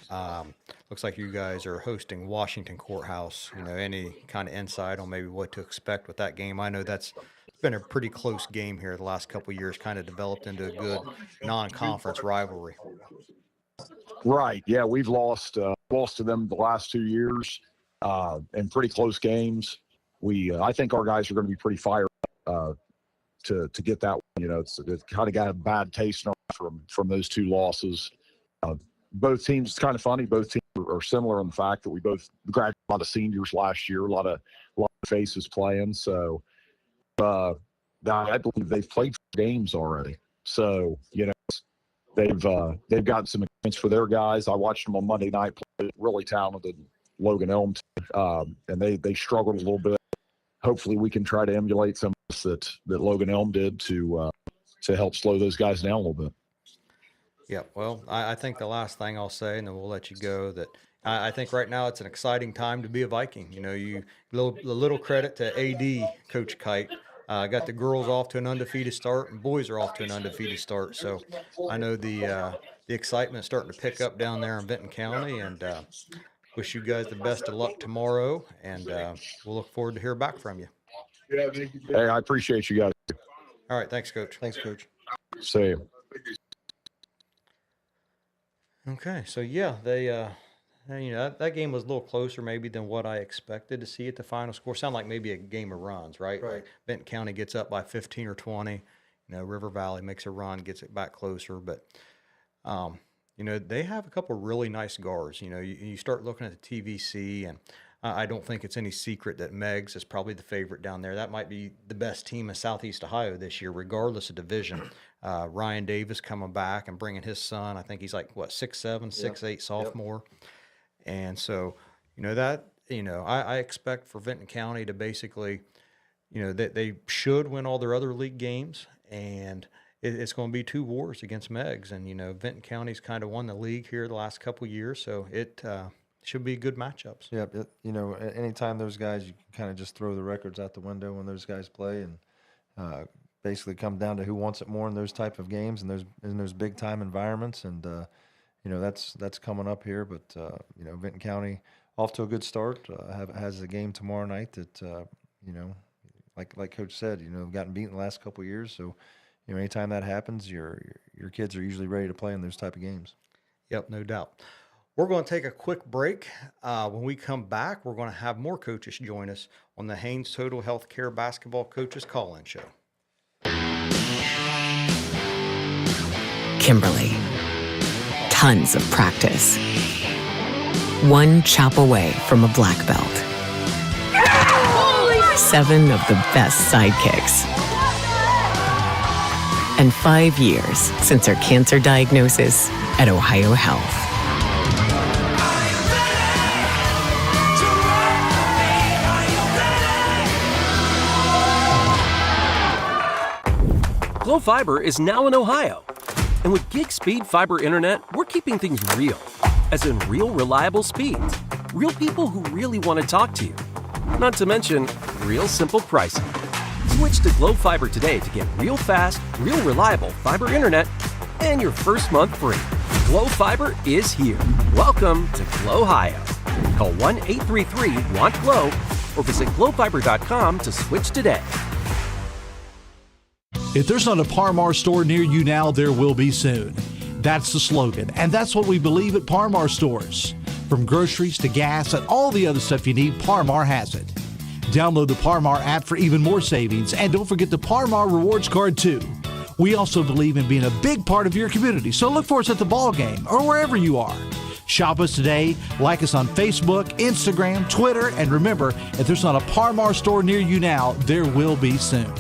Looks like you guys are hosting Washington Courthouse. Any kind of insight on maybe what to expect with that game? I know that's been a pretty close game here the last couple of years, kind of developed into a good non-conference rivalry. Right. Yeah, we've lost to them the last 2 years in pretty close games. I think our guys are going to be pretty fired up to get that one. It's kind of got a bad taste from those 2 losses. Both teams, it's kind of funny. Both teams are similar in the fact that we both graduated a lot of seniors last year, a lot of faces playing. So I believe they've played games already. So they've gotten some experience for their guys. I watched them on Monday night play really talented Logan Elm, and they struggled a little bit. Hopefully we can try to emulate some of this that Logan Elm did to help slow those guys down a little bit. Yeah, well, I think the last thing I'll say, and then we'll let you go, that I think right now it's an exciting time to be a Viking. A little credit to AD, Coach Kight. Got the girls off to an undefeated start, and boys are off to an undefeated start. So I know the excitement is starting to pick up down there in Vinton County, and wish you guys the best of luck tomorrow, and we'll look forward to hear back from you. Hey, I appreciate you guys. All right, thanks, Coach. Thanks, Coach. See you. Okay, so yeah, that game was a little closer maybe than what I expected to see at the final score. Sound like maybe a game of runs, right? Like Benton County gets up by 15 or 20. River Valley makes a run, gets it back closer, but they have a couple of really nice guards. You start looking at the TVC, and I don't think it's any secret that Meggs is probably the favorite down there. That might be the best team in Southeast Ohio this year, regardless of division. Ryan Davis coming back and bringing his son. I think he's like, 6'7", 6'8", sophomore. Yep. And so, I expect for Vinton County to basically, that they should win all their other league games, and it's going to be 2 wars against Meggs. And, Vinton County's kind of won the league here the last couple of years, so it should be good matchups. Yep. Anytime those guys, you can kind of just throw the records out the window when those guys play. And basically comes down to who wants it more in those type of games and those big time environments. And that's coming up here. But Vinton County off to a good start. Has a game tomorrow night that like Coach said, gotten beaten the last couple of years. So anytime that happens, your kids are usually ready to play in those type of games. Yep, no doubt. We're going to take a quick break. When we come back, we're going to have more coaches join us on the Haynes Total Healthcare Basketball Coaches Call-In Show. Kimberly. Tons of practice. One chop away from a black belt. 7 of the best sidekicks. And 5 years since her cancer diagnosis at Ohio Health. Glow Fiber is now in Ohio. And with gig speed fiber internet, we're keeping things real. As in real, reliable speeds. Real people who really want to talk to you. Not to mention, real simple pricing. Switch to Glow Fiber today to get real fast, real reliable fiber internet and your first month free. Glow Fiber is here. Welcome to Glow Ohio. Call 1-833-WANT-GLOW or visit glowfiber.com to switch today. If there's not a Par-Mar store near you now, there will be soon. That's the slogan, and that's what we believe at Par-Mar stores. From groceries to gas and all the other stuff you need, Par-Mar has it. Download the Par-Mar app for even more savings, and don't forget the Par-Mar rewards card too. We also believe in being a big part of your community, so look for us at the ball game or wherever you are. Shop us today, like us on Facebook, Instagram, Twitter, and remember, if there's not a Par-Mar store near you now, there will be soon.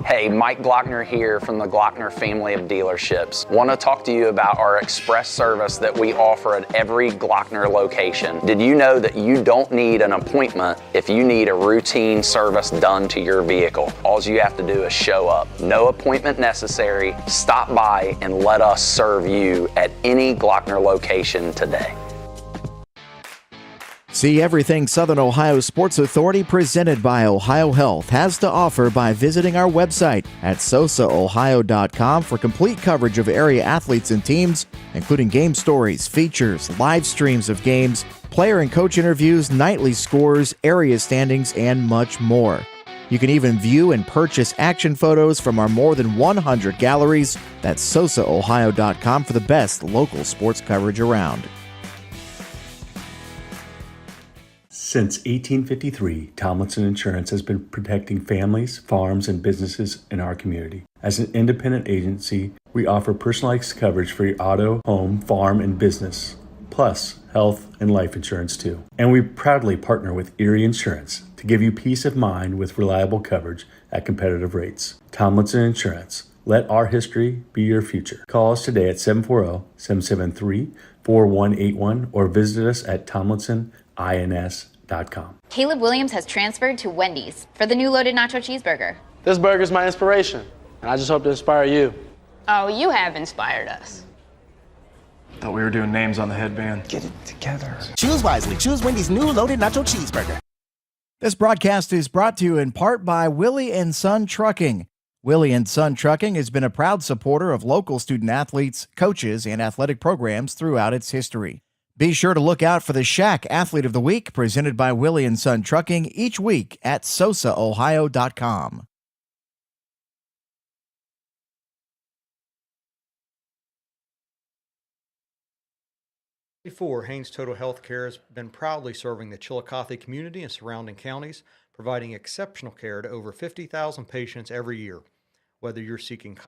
Hey, Mike Glockner here from the Glockner family of dealerships. Want to talk to you about our express service that we offer at every Glockner location. Did you know that you don't need an appointment if you need a routine service done to your vehicle? All you have to do is show up. No appointment necessary. Stop by and let us serve you at any Glockner location today. See everything Southern Ohio Sports Authority presented by Ohio Health has to offer by visiting our website at sosaohio.com for complete coverage of area athletes and teams, including game stories, features, live streams of games, player and coach interviews, nightly scores, area standings, and much more. You can even view and purchase action photos from our more than 100 galleries. That's sosaohio.com for the best local sports coverage around. Since 1853, Tomlinson Insurance has been protecting families, farms, and businesses in our community. As an independent agency, we offer personalized coverage for your auto, home, farm, and business, plus health and life insurance too. And we proudly partner with Erie Insurance to give you peace of mind with reliable coverage at competitive rates. Tomlinson Insurance. Let our history be your future. Call us today at 740-773-4181 or visit us at tomlinsonins.com. Caleb Williams has transferred to Wendy's for the new loaded nacho cheeseburger. This burger's my inspiration, and I just hope to inspire you. Oh, you have inspired us. Thought we were doing names on the headband. Get it together. Choose wisely. Choose Wendy's new loaded nacho cheeseburger. This broadcast is brought to you in part by Willie & Son Trucking. Willie & Son Trucking has been a proud supporter of local student athletes, coaches, and athletic programs throughout its history. Be sure to look out for the Shack Athlete of the Week presented by Willie & Son Trucking each week at sosaohio.com. Before, Haynes Total Healthcare has been proudly serving the Chillicothe community and surrounding counties, providing exceptional care to over 50,000 patients every year. Whether you're seeking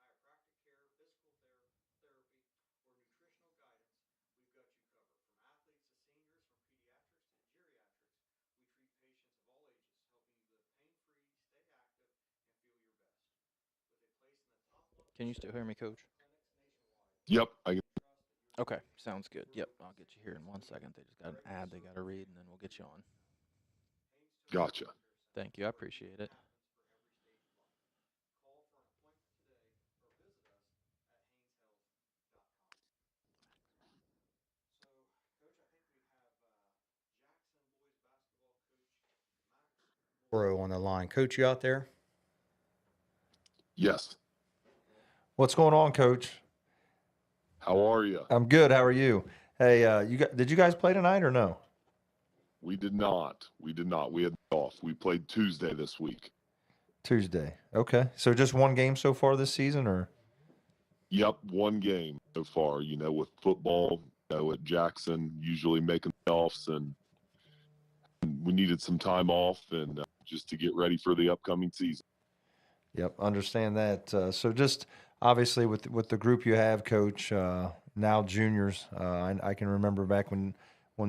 Can you still hear me, Coach? Yep. Okay, sounds good. Yep, I'll get you here in 1 second. They just got an ad they got to read, and then we'll get you on. Gotcha. Thank you. I appreciate it. Morrow on the line. Coach, you out there? Yes. What's going on, Coach? How are you? I'm good. How are you? Hey, did you guys play tonight or no? We did not. We had off. We played Tuesday this week. Tuesday. Okay. So just one game so far this season, or? Yep, one game so far. With football, at Jackson, usually making playoffs, and we needed some time off and just to get ready for the upcoming season. Yep, understand that. So just obviously with the group you have, Coach, now juniors. I can remember back when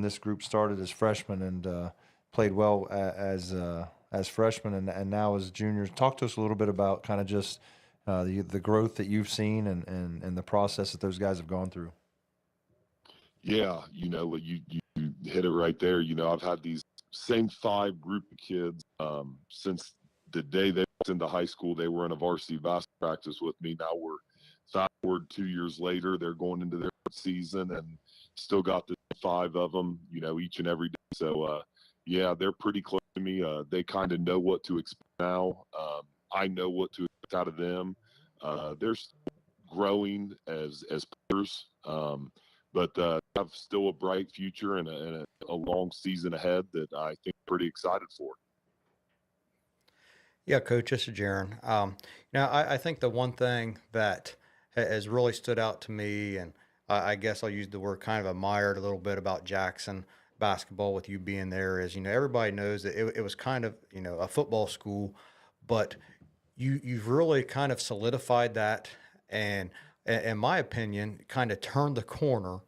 this group started as freshmen and played well as freshmen and now as juniors. Talk to us a little bit about kind of just the growth that you've seen and the process that those guys have gone through. Yeah, you hit it right there. I've had these same 5 group of kids since the day they went into high school. They were in a varsity basketball practice with me. Now we're fast forward 2 years later. They're going into their season and still got the 5 of them, each and every day. So, yeah, they're pretty close to me. They kind of know what to expect now. I know what to expect out of them. They're growing as players, but have still a bright future and a long season ahead that I think I'm pretty excited for. Yeah, Coach, this is Jeran. I think the one thing that has really stood out to me, and I guess I'll use the word kind of admired a little bit about Jackson basketball with you being there is, everybody knows that it was kind of, a football school, but you've really kind of solidified that and, in my opinion, kind of turned the corner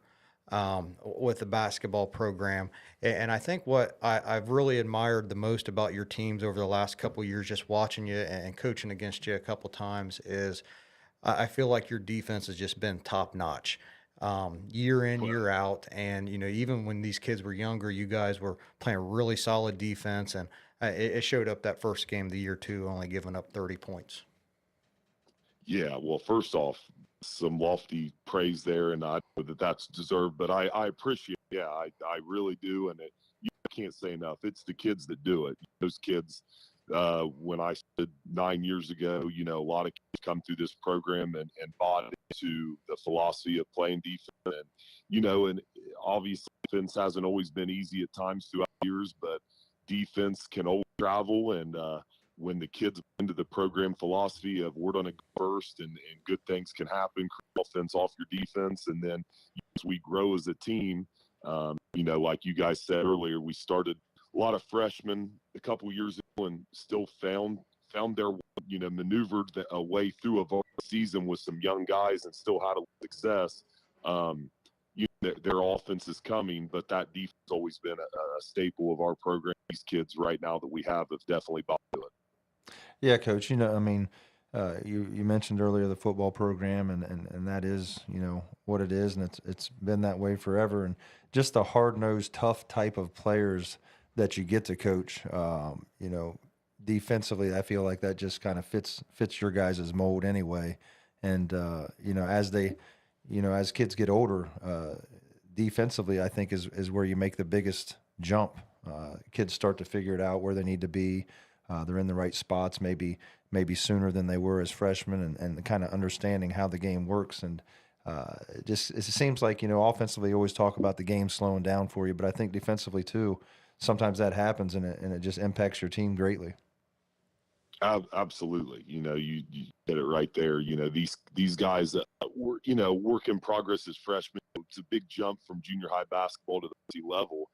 with the basketball program. And I think what I've really admired the most about your teams over the last couple of years, just watching you and coaching against you a couple times, is I feel like your defense has just been top notch, year in, year out. And, even when these kids were younger, you guys were playing really solid defense. And it showed up that first game of the year too, only giving up 30 points. Yeah, well, first off, some lofty praise there, and I know that that's deserved, but I appreciate it. Yeah, I really do, and you can't say enough. It's the kids that do it. Those kids, when I started 9 years ago, a lot of kids come through this program and bought into the philosophy of playing defense. And, and obviously defense hasn't always been easy at times throughout the years, but defense can always travel. And when the kids into the program philosophy of we're going to go first and good things can happen, offense off your defense, and then as we grow as a team, like you guys said earlier, we started a lot of freshmen a couple years ago and still found their, maneuvered a way through a season with some young guys and still had a success. Their offense is coming, but that defense has always been a staple of our program. These kids right now that we have definitely bought to it. Yeah, Coach, you mentioned earlier the football program and that is, what it is, and it's been that way forever. And just the hard-nosed, tough type of players that you get to coach, defensively, I feel like that just kind of fits your guys' mold anyway. And, as kids get older, defensively, I think is where you make the biggest jump. Kids start to figure it out where they need to be. They're in the right spots, maybe sooner than they were as freshmen, and kind of understanding how the game works. And it seems like, offensively, you always talk about the game slowing down for you, but I think defensively too, sometimes that happens and it just impacts your team greatly. Absolutely. You hit it right there. These guys were, work in progress as freshmen. It's a big jump from junior high basketball to the level.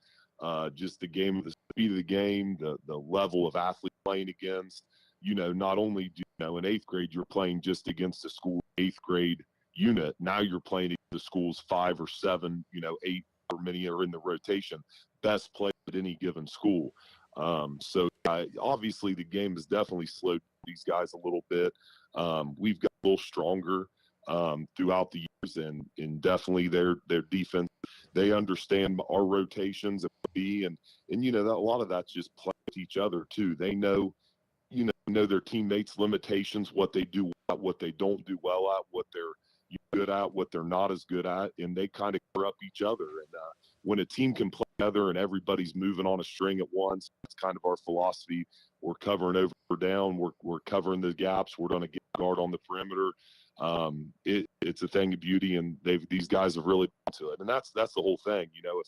Just the speed of the game, the level of athlete playing against, not only do in 8th grade, you're playing just against a school 8th grade unit. Now you're playing against the school's 5 or 7, 8 or many are in the rotation, best player at any given school. So obviously the game has definitely slowed these guys a little bit. We've got a little stronger throughout the years, and definitely their defense. They understand our rotations and a lot of that's just playing with each other too. They know their teammates' limitations, what they do, what they don't do well at, what they're good at, what they're not as good at, and they kind of cover up each other. And when a team can play together and everybody's moving on a string at once. It's kind of our philosophy. We're covering over down. We're covering the gaps. We're going to get guard on the perimeter. It's a thing of beauty, and these guys have really been to it. And that's the whole thing. If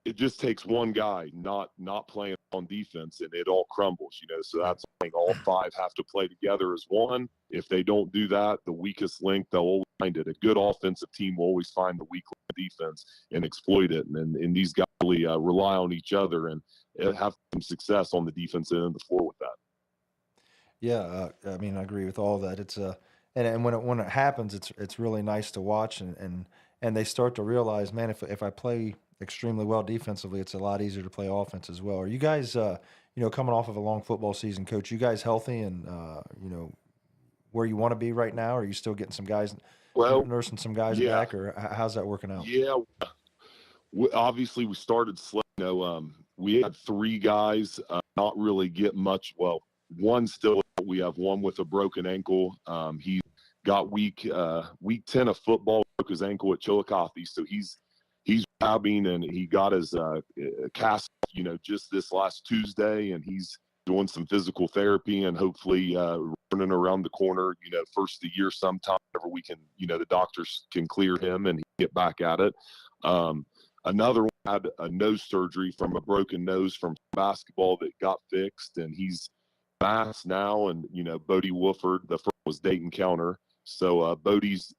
it just takes one guy not playing on defense and it all crumbles, so that's the thing. All five have to play together as one. If they don't do that, the weakest link, they'll always find it. A good offensive team will always find the weak link defense and exploit it. And these guys really rely on each other and have some success on the defensive end of the floor with that. Yeah, I mean, I agree with all that. It's and when it happens, it's really nice to watch, and they start to realize, man, if I play extremely well defensively, it's a lot easier to play offense as well. Are you guys, coming off of a long football season, Coach? You guys healthy and where you want to be right now? Or are you still getting some guys, nursing some guys back, or how's that working out? Yeah, obviously we started slow. We had three guys not really get much. Well, one still. We have one with a broken ankle. He got week 10 of football, broke his ankle at Chillicothe, so he's rehabbing, and he got his cast, just this last Tuesday, and he's doing some physical therapy and hopefully running around the corner, first of the year sometime, whenever we can, the doctors can clear him and get back at it. Another one had a nose surgery from a broken nose from basketball that got fixed, and he's back now. And, Bodie Wolford, the first was Dayton Counter. So Bodie's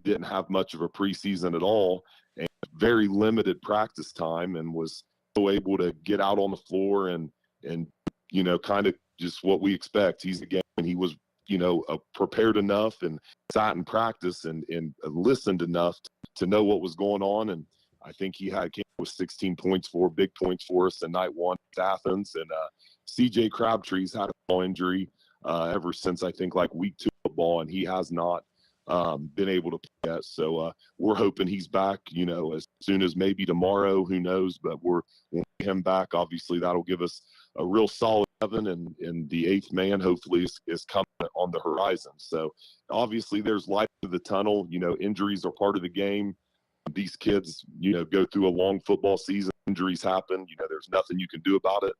didn't have much of a preseason at all and very limited practice time, and was still able to get out on the floor and kind of just what we expect. And he was, prepared enough and sat in practice and listened enough to know what was going on. And I think he came with 16 points, 4 big points for us in night one at Athens. And CJ Crabtree's had a ball injury ever since, I think, like week 2 of ball, and he has not been able to play yet. So we're hoping he's back, as soon as maybe tomorrow, who knows, but we'll get him back. Obviously that'll give us a real solid 7, and the 8th man hopefully is coming on the horizon. So obviously there's light to the tunnel. Injuries are part of the game. These kids, go through a long football season. Injuries happen. There's nothing you can do about it.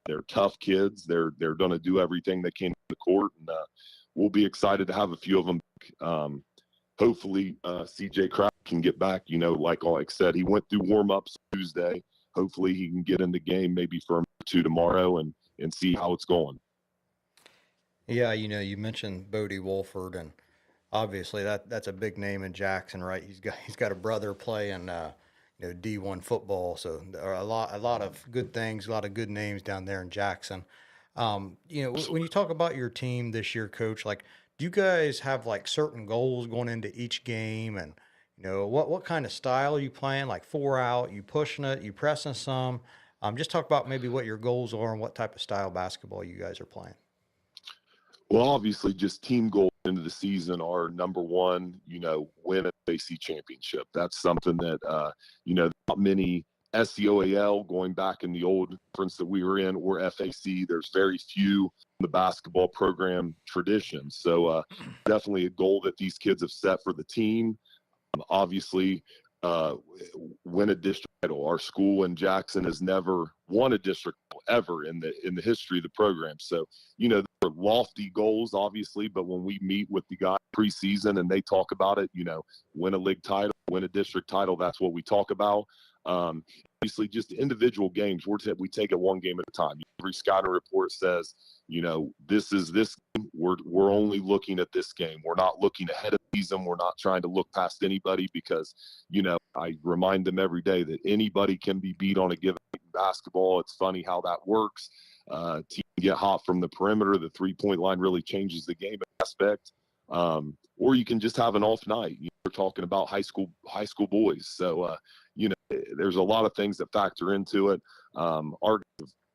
They're tough kids. They're going to do everything they can to the court, and we'll be excited to have a few of them. Hopefully, CJ Crowd can get back. Like I said, he went through warm-ups Tuesday. Hopefully, he can get in the game maybe for a minute or two tomorrow and see how it's going. Yeah, you mentioned Bodie Wolford, and obviously that's a big name in Jackson, right? He's got a brother playing D1 football, so there are a lot of good things, a lot of good names down there in Jackson. When you talk about your team this year, Coach, like, do you guys have like certain goals going into each game, and what kind of style are you playing? Like 4 out, you pushing it, you pressing some? Just talk about maybe what your goals are and what type of style basketball you guys are playing. Well, obviously, just team goals into the season are number one, win an AC championship. That's something that, not many SCOAL, going back in the old conference that we were in, or FAC, there's very few in the basketball program tradition. So definitely a goal that these kids have set for the team. Obviously, win a district title. Our school in Jackson has never won a district ever in the history of the program. So, they're lofty goals, obviously, but when we meet with the guys preseason and they talk about it, win a league title, win a district title, that's what we talk about. Obviously, just individual games, we take it one game at a time. Every scouting report says, this is this game. We're only looking at this game. We're not looking ahead of the season. We're not trying to look past anybody, because, I remind them every day that anybody can be beat on a given basketball. It's funny how that works. Team get hot from the perimeter. The 3-point line really changes the game aspect. Or you can just have an off night. We're talking about high school boys. So, there's a lot of things that factor into it. Our,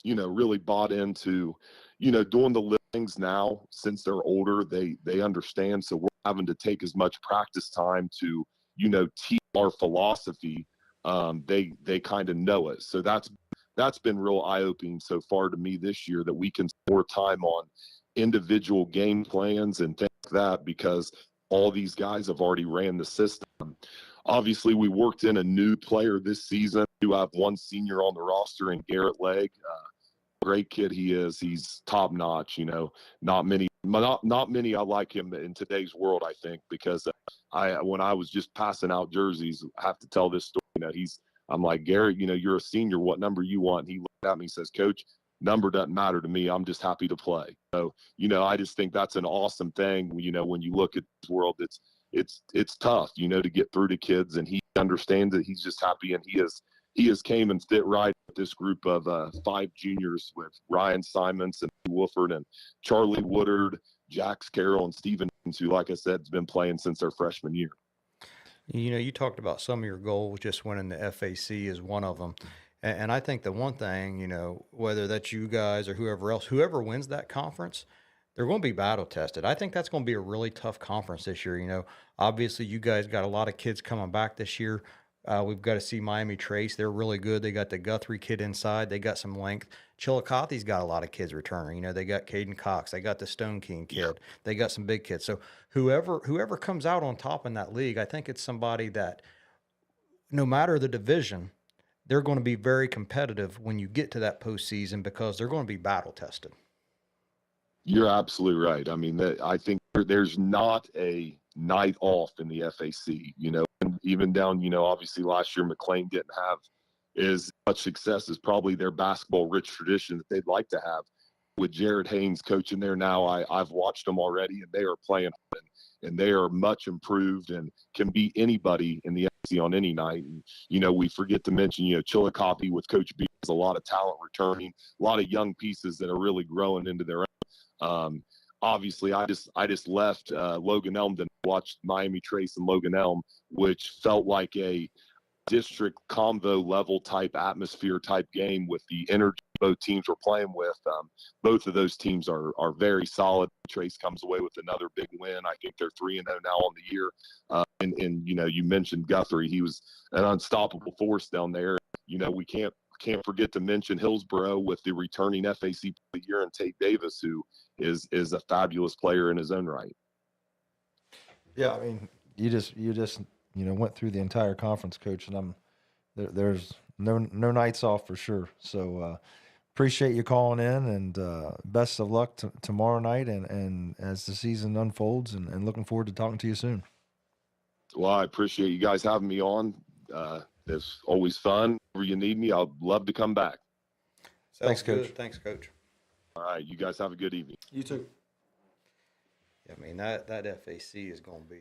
really bought into, doing the little things now. Since they're older, they understand. So we're having to take as much practice time to, teach our philosophy. They kind of know it. So that's been real eye-opening so far to me this year, that we can spend more time on individual game plans and things like that, because all these guys have already ran the system. Obviously, we worked in a new player this season, do have one senior on the roster in Garrett Legg. Great kid he is. He's top notch. Not many I like him in today's world, I think, because when I was just passing out jerseys, I have to tell this story. I'm like, Garrett, you're a senior. What number you want? And he looked at me and says, Coach, number doesn't matter to me. I'm just happy to play. So, I just think that's an awesome thing. When you look at this world, it's tough, to get through to kids, and he understands it. He's just happy, and he has came and fit right with this group of 5 juniors with Ryan Simons and Wolford and Charlie Woodard, Jax Carroll, and Steven, who, like I said, has been playing since their freshman year. You talked about some of your goals, just winning the FAC is one of them. And I think the one thing, whether that's you guys or whoever else, whoever wins that conference, they're going to be battle tested. I think that's going to be a really tough conference this year. Obviously you guys got a lot of kids coming back this year. We've got to see Miami Trace. They're really good. They got the Guthrie kid inside. They got some length. Chillicothe's got a lot of kids returning. They got Caden Cox. They got the Stone King kid. Yep. They got some big kids. So whoever comes out on top in that league, I think it's somebody that no matter the division, they're going to be very competitive when you get to that postseason because they're going to be battle tested. You're absolutely right. I think there's not a night off in the FAC, and even down, obviously last year McLean didn't have as much success as probably their basketball rich tradition that they'd like to have. With Jared Haynes coaching there now, I've watched them already, and they are playing, and they are much improved and can beat anybody in the FAC on any night. And, we forget to mention, Chillicothe with Coach B has a lot of talent returning, a lot of young pieces that are really growing into their own. Obviously, I just left Logan Elm to watch Miami Trace and Logan Elm, which felt like a district convo level type atmosphere type game with the energy both teams were playing with. Both of those teams are very solid. Trace comes away with another big win. I think they're 3-0 now on the year. And you mentioned Guthrie. He was an unstoppable force down there. We can't forget to mention Hillsborough with the returning FAC of the year and Tate Davis, who is a fabulous player in his own right. Yeah, you just went through the entire conference, Coach, and there's no nights off for sure. So appreciate you calling in, and best of luck tomorrow night and as the season unfolds, and looking forward to talking to you soon. Well, I appreciate you guys having me on. It's always fun. Whenever you need me, I'll love to come back. Thanks, Coach. Good. Thanks, Coach. All right, you guys have a good evening. You too. That FAC is going to be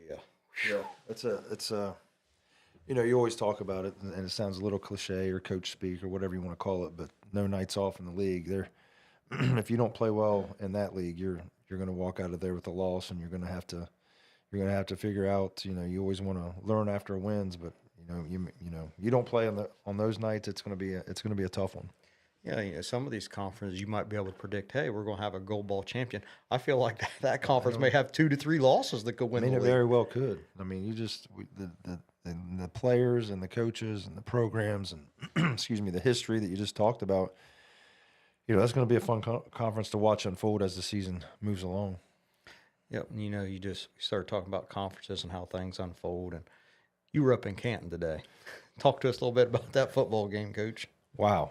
it's you always talk about it, and it sounds a little cliche or coach speak or whatever you want to call it, but no nights off in the league. If you don't play well in that league, you're going to walk out of there with a loss, and you're going to have to figure out. You always want to learn after wins, but you don't play on those nights. It's going to be a tough one. Yeah, some of these conferences you might be able to predict, hey, we're going to have a gold ball champion. I feel like that conference may have 2 to 3 losses that could win the league. It very well could. The players and the coaches and the programs and the history that you just talked about. That's going to be a fun conference to watch unfold as the season moves along. Yep, you just start talking about conferences and how things unfold. And you were up in Canton today. Talk to us a little bit about that football game, Coach. Wow,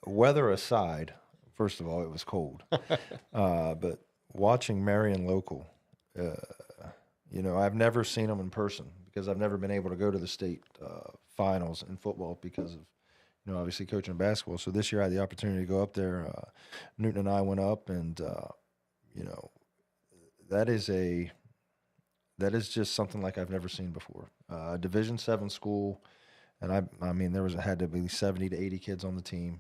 weather aside, first of all, it was cold. But watching Marion local, I've never seen them in person because I've never been able to go to the state finals in football because of, obviously coaching basketball. So this year I had the opportunity to go up there. Newton and I went up, and, that is just something like I've never seen before. Division 7 school, and there had to be 70 to 80 kids on the team.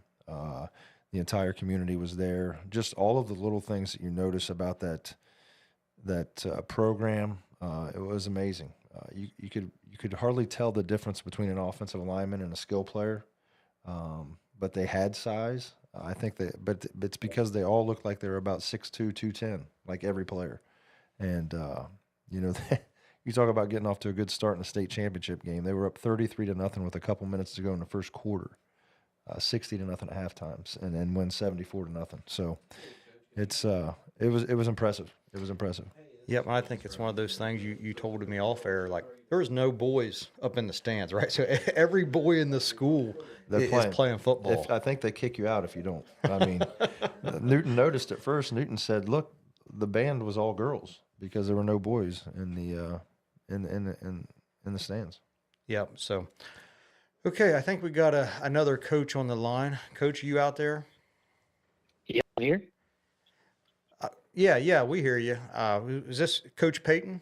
The entire community was there. Just all of the little things that you notice about that program, it was amazing. You could hardly tell the difference between an offensive lineman and a skill player, but they had size. I think but it's because they all looked like they were about 6'2", 210, like every player. And you talk about getting off to a good start in the state championship game. They were up 33-0 with a couple minutes to go in the first quarter. 60-0 at halftime, and then win 74-0. So it was impressive. It was impressive. Yep, I think it's one of those things you told me off air. Like, there's no boys up in the stands, right? So every boy in the school is playing football. I think they kick you out if you don't. I mean, Newton noticed at first. Newton said, "Look, the band was all girls because there were no boys in the stands." Yep. So, okay, I think we got another coach on the line. Coach, are you out there? Yeah, I'm here. Yeah, we hear you. Is this Coach Payton?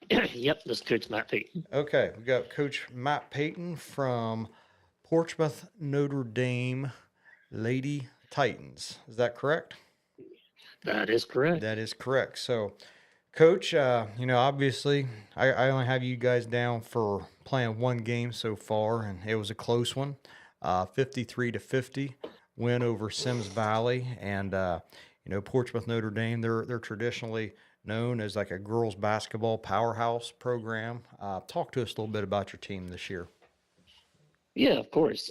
Yep, this is Coach Matt Payton. Okay, we got Coach Matt Payton from Portsmouth Notre Dame Lady Titans. Is that correct? That is correct. That is correct. So, Coach, obviously, I only have you guys down for playing one game so far, and it was a close one, 53-50 win over Sims Valley, and Portsmouth Notre Dame. They're traditionally known as like a girls basketball powerhouse program. Talk to us a little bit about your team this year. Yeah, of course.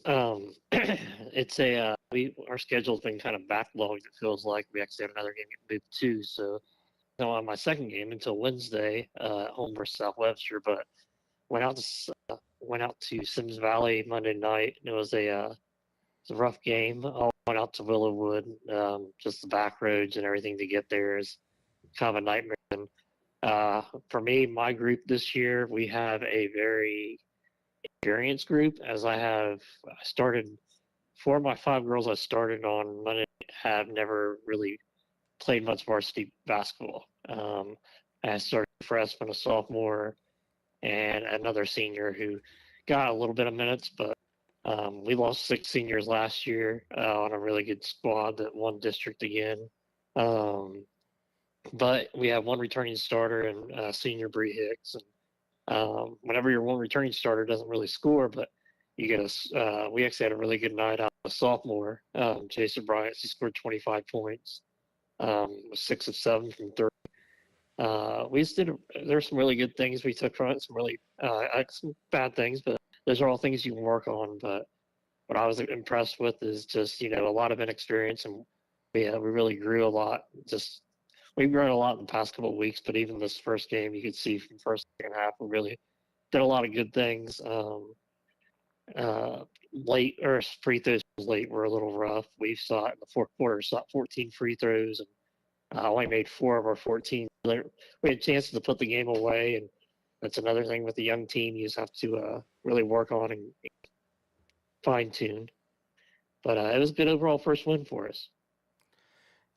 It's our schedule's been kind of backlogged. It feels like we actually have another game moved too. So, on my second game until Wednesday, home versus Southwestern, but went out to Sims Valley Monday night. And it was a rough game. I went out to Willowwood. Just the back roads and everything to get there is kind of a nightmare. And for me, my group this year, we have a very experienced group. I started 4 of my 5 girls I started on Monday have never really played much varsity basketball. I started a freshman, a sophomore, and another senior who got a little bit of minutes, but we lost 6 seniors last year on a really good squad that won district again. But we have one returning starter and senior Bree Hicks. And whenever your one returning starter doesn't really score, but you get we actually had a really good night out of a sophomore, Jason Bryan. He scored 25 points, 6 of 7 from 30. We just there's some really good things we took from it, some bad things, but those are all things you can work on. But what I was impressed with is just, a lot of inexperience, and we really grew a lot. We've grown a lot in the past couple of weeks, but even this first game, you could see from first and second half, we really did a lot of good things. Free throws late were a little rough. We saw it in the fourth quarter, 14 free throws, and only made 4 of our 14. We had chances to put the game away, and that's another thing with the young team you just have to really work on and fine tune. But it was a good overall first win for us.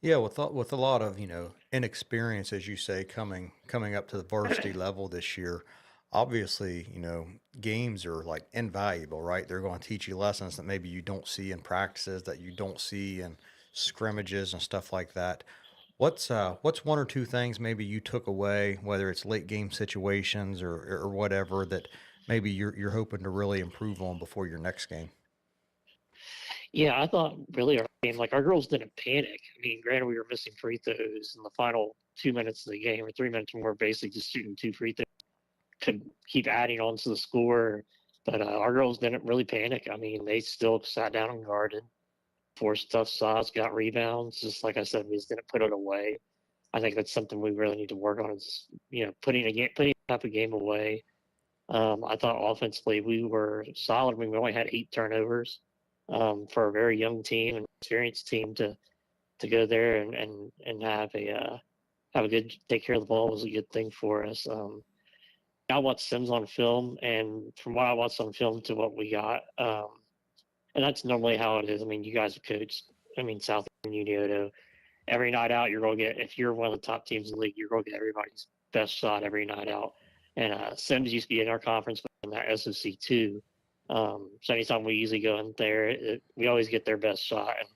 Yeah, with a lot of inexperience, as you say, coming up to the varsity level this year. Obviously, games are like invaluable, right? They're going to teach you lessons that maybe you don't see in practices, that you don't see in scrimmages and stuff like that. What's 1 or 2 things maybe you took away, whether it's late game situations or whatever, that maybe you're hoping to really improve on before your next game? Yeah, I thought really our game, our girls didn't panic. I mean, granted, we were missing free throws in the final 2 minutes of the game, or 3 minutes, and we were basically just shooting 2 free throws. Could keep adding on to the score, but our girls didn't really panic. I mean, they still sat down and guarded, forced tough shots, got rebounds. Just like I said, we just didn't put it away. I think that's something we really need to work on. Is putting type of game away. I thought offensively we were solid. I mean, we only had 8 turnovers. For a very young team and experienced team to go there and have a good take care of the ball was a good thing for us. I watched Sims on film, and from what I watched on film to what we got, and that's normally how it is. I mean, you guys have coached. I mean, Southeastern, Unioto. Every night out, you're going to get, if you're one of the top teams in the league, you're going to get everybody's best shot every night out. And Sims used to be in our conference in that SOC too. So anytime we usually go in there, we always get their best shot. And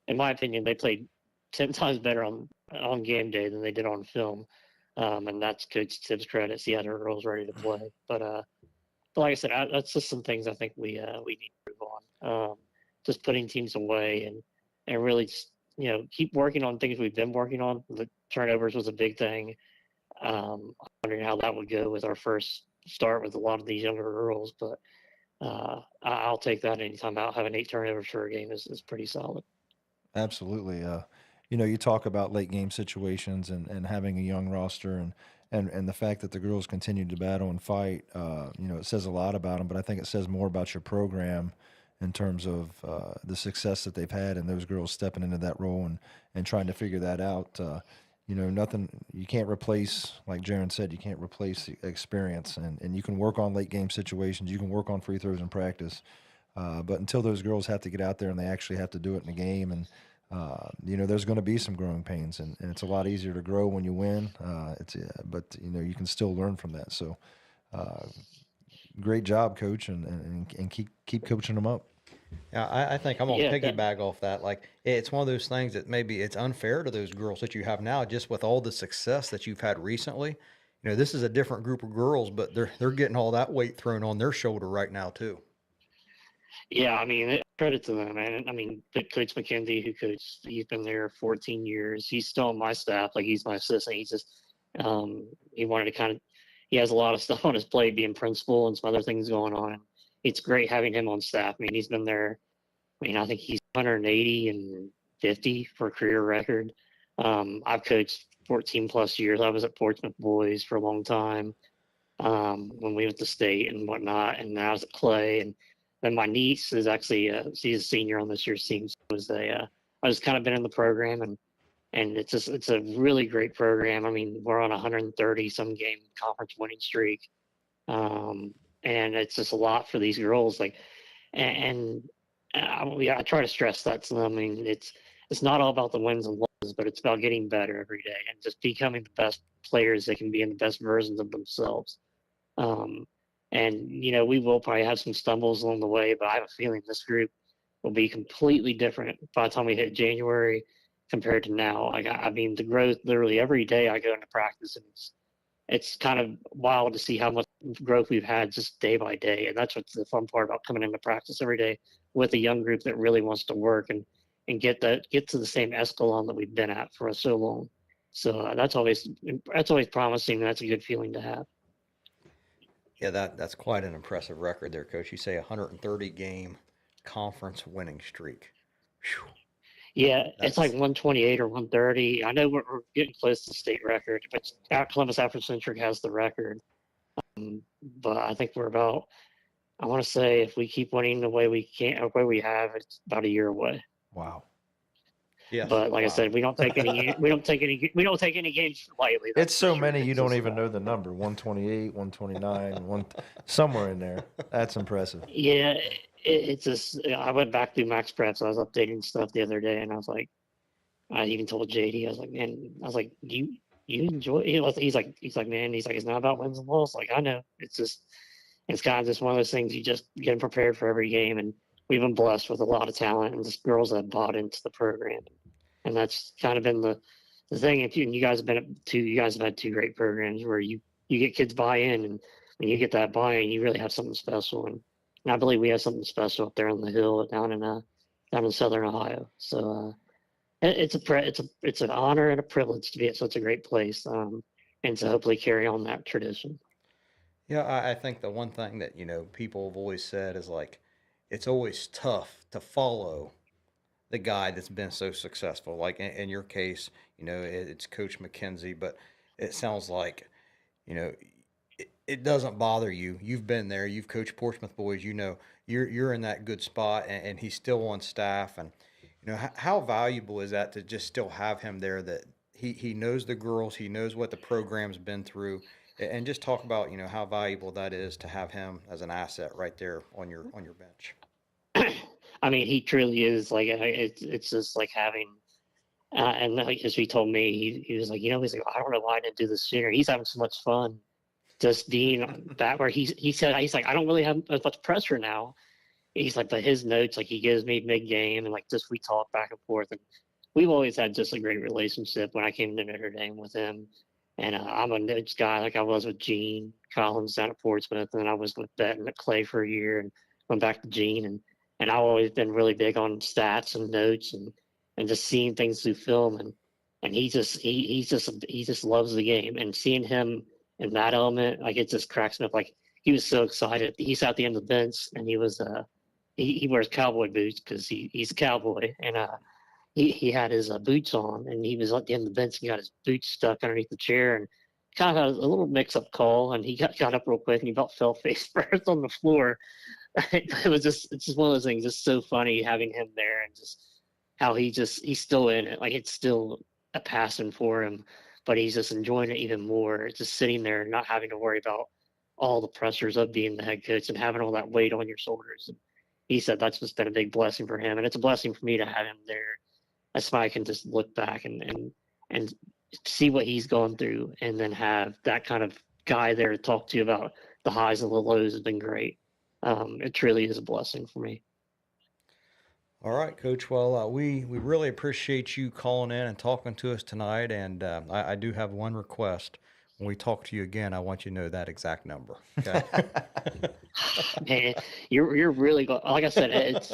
in my opinion, they played 10 times better on game day than they did on film. And that's Coach Tibbs' credit. He had her girls ready to play. But like I said, that's just some things I think we need to move on. Just putting teams away and really just, keep working on things we've been working on. The turnovers was a big thing. I'm wondering how that would go with our first start with a lot of these younger girls. But I'll take that anytime out. Having 8 turnovers for a game is pretty solid. Absolutely. you talk about late game situations and having a young roster and the fact that the girls continue to battle and fight, it says a lot about them, but I think it says more about your program in terms of the success that they've had and those girls stepping into that role and trying to figure that out. Nothing, you can't replace, like Jeran said, you can't replace the experience, and you can work on late game situations, you can work on free throws in practice, but until those girls have to get out there and they actually have to do it in the game, and there's going to be some growing pains, and it's a lot easier to grow when you win. But you can still learn from that. So, great job, coach, and keep coaching them up. Yeah, I think I'm gonna piggyback off that. Like, it's one of those things that maybe it's unfair to those girls that you have now, just with all the success that you've had recently. This is a different group of girls, but they're getting all that weight thrown on their shoulder right now too. Yeah, I mean, credit to them, man. I mean, Coach McKenzie, he's been there 14 years. He's still on my staff, like he's my assistant. He's just, he wanted to he has a lot of stuff on his plate, being principal and some other things going on. It's great having him on staff. I mean, he's been there. I mean, I think he's 180 and 50 for a career record. I've coached 14 plus years. I was at Portsmouth Boys for a long time when we went to state and whatnot, and now I was at Clay. And then my niece is actually she's a senior on this year's team. So I just kind of been in the program, and it's a really great program. I mean, we're on a 130 some game conference winning streak, and it's just a lot for these girls. Like, I try to stress that to them. I mean, it's not all about the wins and losses, but it's about getting better every day and just becoming the best players they can be and the best versions of themselves. And, we will probably have some stumbles along the way, but I have a feeling this group will be completely different by the time we hit January compared to now. I mean, the growth literally every day I go into practice, and it's kind of wild to see how much growth we've had just day by day. And that's what's the fun part about coming into practice every day with a young group that really wants to work and get to the same echelon that we've been at for so long. So that's always promising. That's a good feeling to have. Yeah, that's quite an impressive record there, Coach. You say 130 game conference winning streak. Whew. Yeah, it's like 128 or 130. I know we're getting close to the state record, but Columbus Afrocentric has the record. But I think we're about, I want to say, if we keep winning the way we have, it's about a year away. Wow. Yes. But like I said, we don't take any games lightly. It's so many you don't even know the number. 128, 129, somewhere in there. That's impressive. Yeah, it's just, I went back through Max Preps. I was updating stuff the other day, and I was like, I even told JD, I was like, man, you enjoy it? He's like, man, it's not about wins and losses. Like, I know. It's kind of just one of those things, you just getting prepared for every game. And we've been blessed with a lot of talent and just girls that have bought into the program. And that's kind of been the thing. If you guys have had two great programs where you get kids buy in, and when you get that buy-in, you really have something special. And I believe we have something special up there on the hill down in Southern Ohio. So it's an honor and a privilege to be at such a great place, and to hopefully carry on that tradition. Yeah, I think the one thing that people have always said is, like, it's always tough to follow the guy that's been so successful. Like in your case, it's Coach McKenzie, but it sounds like, it doesn't bother you. You've been there. You've coached Portsmouth boys. You're in that good spot, and he's still on staff. And how valuable is that to just still have him there? That he knows the girls, he knows what the program's been through, and just talk about how valuable that is to have him as an asset right there on your bench. I mean, he truly is. Like, it's just like having, and like, as he told me, he was like, he's like, I don't know why I didn't do this sooner. He's having so much fun just being that where he said, he's like, I don't really have as much pressure now. He's like, but his notes, like, he gives me mid-game, and like, just we talk back and forth, and we've always had just a great relationship when I came to Notre Dame with him. And I'm a notes guy, like I was with Gene Collins down at Portsmouth, and then I was with Benton at Clay for a year, and went back to Gene, and I've always been really big on stats and notes and just seeing things through film, and he just loves the game, and seeing him in that element, like, it just cracks me up. Like, he was so excited. He sat at the end of the bench, and he was he wears cowboy boots because he's a cowboy, and he had his boots on, and he was at the end of the bench and got his boots stuck underneath the chair, and kind of had a little mix-up call, and he got up real quick, and he about fell face first on the floor. It's just one of those things, just so funny having him there, and just how he's still in it. Like, it's still a passion for him, but he's just enjoying it even more. Just sitting there and not having to worry about all the pressures of being the head coach and having all that weight on your shoulders. And he said that's just been a big blessing for him, and it's a blessing for me to have him there. That's why I can just look back and see what he's gone through, and then have that kind of guy there to talk to you about the highs and the lows has been great. It truly is a blessing for me. All right, Coach. Well, we really appreciate you calling in and talking to us tonight. And I do have one request. When we talk to you again, I want you to know that exact number. Okay? Man, you're really good. Like I said,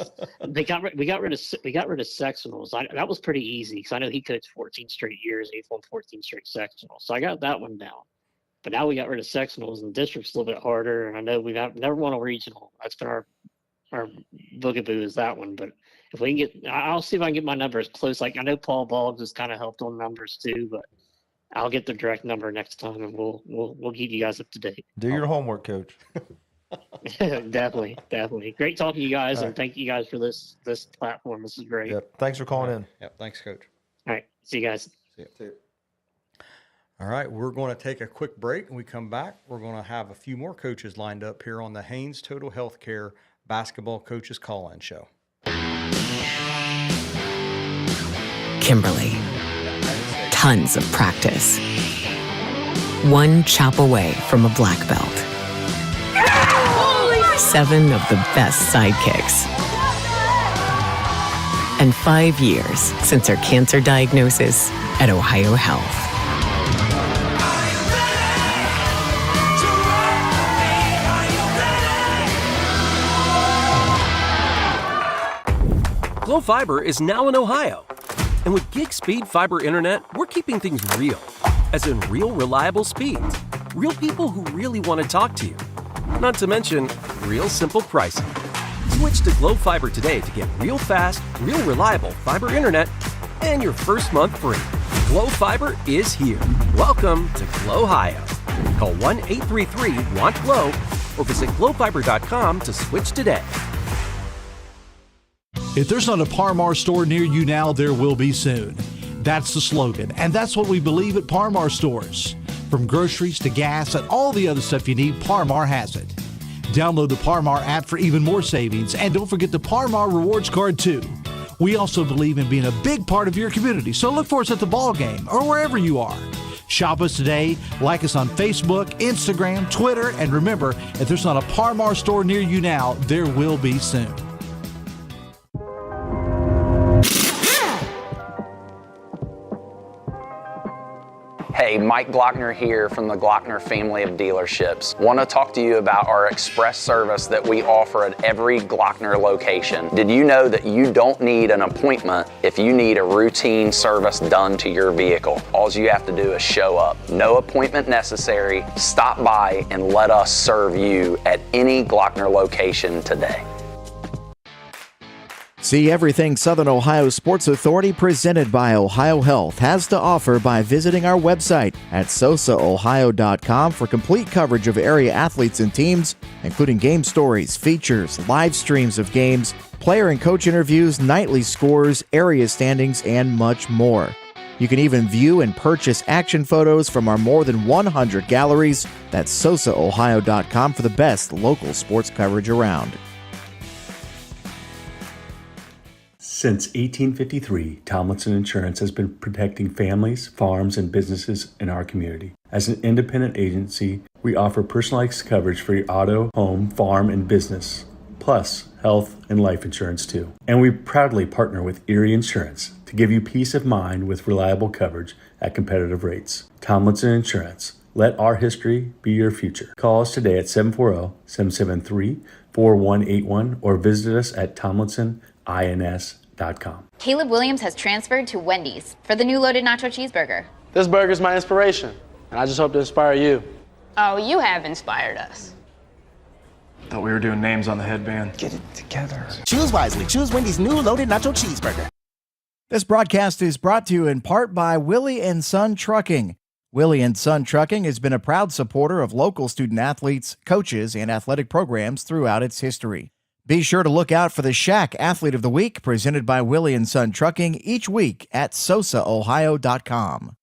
we got rid of sectionals. That was pretty easy because I know he coached 14 straight years and he won 14 straight sectionals. So I got that one down. But now we got rid of sectionals, and the district's a little bit harder. And I know we've never won a regional. That's been our boogaboo is that one. But if we can I'll see if I can get my numbers close. Like, I know Paul Boggs has kind of helped on numbers too, but I'll get the direct number next time, and we'll keep you guys up to date. Do your homework, Coach. Definitely. Great talking to you guys, All and right. thank you guys for this platform. This is great. Yep. Thanks for calling in. Yep. Thanks, Coach. All right. See you guys. See you. All right, we're going to take a quick break. When we come back, we're going to have a few more coaches lined up here on the Haynes Total Healthcare Basketball Coaches Call-In Show. Kimberly. Tons of practice. One chop away from a black belt. 7 of the best sidekicks. And 5 years since her cancer diagnosis at Ohio Health. Glow Fiber is now in Ohio. And with gig speed fiber internet, we're keeping things real. As in real, reliable speeds. Real people who really want to talk to you. Not to mention, real simple pricing. Switch to Glow Fiber today to get real fast, real reliable fiber internet and your first month free. Glow Fiber is here. Welcome to Glow Ohio. Call 1-833-WANT-GLOW or visit glowfiber.com to switch today. If there's not a Parmar store near you now, there will be soon. That's the slogan, and that's what we believe at Parmar stores. From groceries to gas and all the other stuff you need, Parmar has it. Download the Parmar app for even more savings, and don't forget the Parmar Rewards Card too. We also believe in being a big part of your community, so look for us at the ball game or wherever you are. Shop us today, like us on Facebook, Instagram, Twitter, and remember, if there's not a Parmar store near you now, there will be soon. Hey, Mike Glockner here from the Glockner family of dealerships. Want to talk to you about our express service that we offer at every Glockner location. Did you know that you don't need an appointment if you need a routine service done to your vehicle? All you have to do is show up. No appointment necessary. Stop by and let us serve you at any Glockner location today. See everything Southern Ohio Sports Authority presented by Ohio Health has to offer by visiting our website at sosaohio.com for complete coverage of area athletes and teams, including game stories, features, live streams of games, player and coach interviews, nightly scores, area standings, and much more. You can even view and purchase action photos from our more than 100 galleries. That's sosaohio.com for the best local sports coverage around. Since 1853, Tomlinson Insurance has been protecting families, farms, and businesses in our community. As an independent agency, we offer personalized coverage for your auto, home, farm, and business, plus health and life insurance too. And we proudly partner with Erie Insurance to give you peace of mind with reliable coverage at competitive rates. Tomlinson Insurance. Let our history be your future. Call us today at 740-773-4181 or visit us at tomlinsonins.com. Caleb Williams has transferred to Wendy's for the new loaded nacho cheeseburger. This burger's my inspiration, and I just hope to inspire you. Oh, you have inspired us. Thought we were doing names on the headband. Get it together. Choose wisely. Choose Wendy's new loaded nacho cheeseburger. This broadcast is brought to you in part by Willie and Son Trucking. Willie and Son Trucking has been a proud supporter of local student athletes, coaches, and athletic programs throughout its history. Be sure to look out for the Shack Athlete of the Week presented by Willie and Son Trucking each week at sosaohio.com.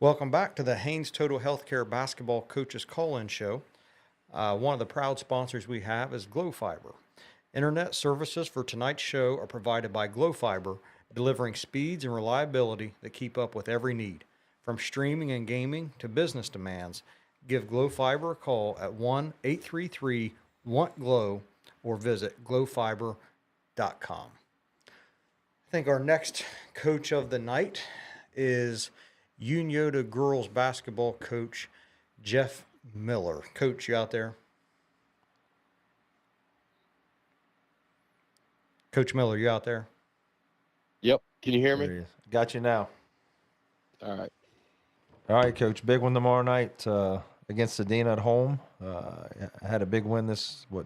Welcome back to the Haynes Total Healthcare Basketball Coaches Call-In Show. One of the proud sponsors we have is Glow Fiber. Internet services for tonight's show are provided by Glow Fiber, delivering speeds and reliability that keep up with every need. From streaming and gaming to business demands, give Glow Fiber a call at 1-833-WANT-GLOW or visit glowfiber.com. I think our next coach of the night is Unioto girls basketball coach Jeff Miller. Coach, you out there? Coach Miller, you out there? Yep. Can you hear me? There he is. Got you now. All right. All right, Coach. Big one tomorrow night against Adena at home. Had a big win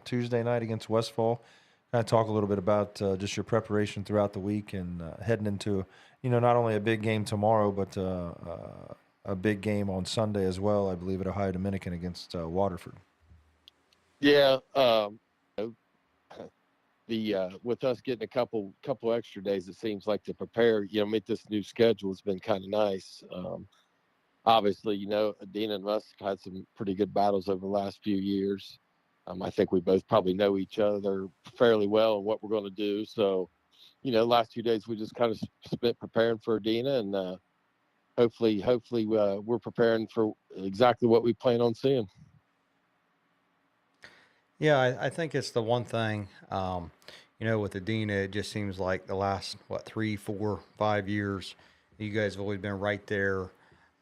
Tuesday night against Westfall. Kind of talk a little bit about just your preparation throughout the week and heading into, not only a big game tomorrow, but a big game on Sunday as well, I believe, at Ohio Dominican against Waterford. Yeah. With us getting a couple extra days, it seems like to prepare, meet this new schedule has been kind of nice. Obviously, Adena and us had some pretty good battles over the last few years. I think we both probably know each other fairly well and what we're going to do. So, last 2 days we just kind of spent preparing for Adena, and hopefully we're preparing for exactly what we plan on seeing. Yeah, I think it's the one thing, with Adena, it just seems like the last, 3, 4, 5 years, you guys have always been right there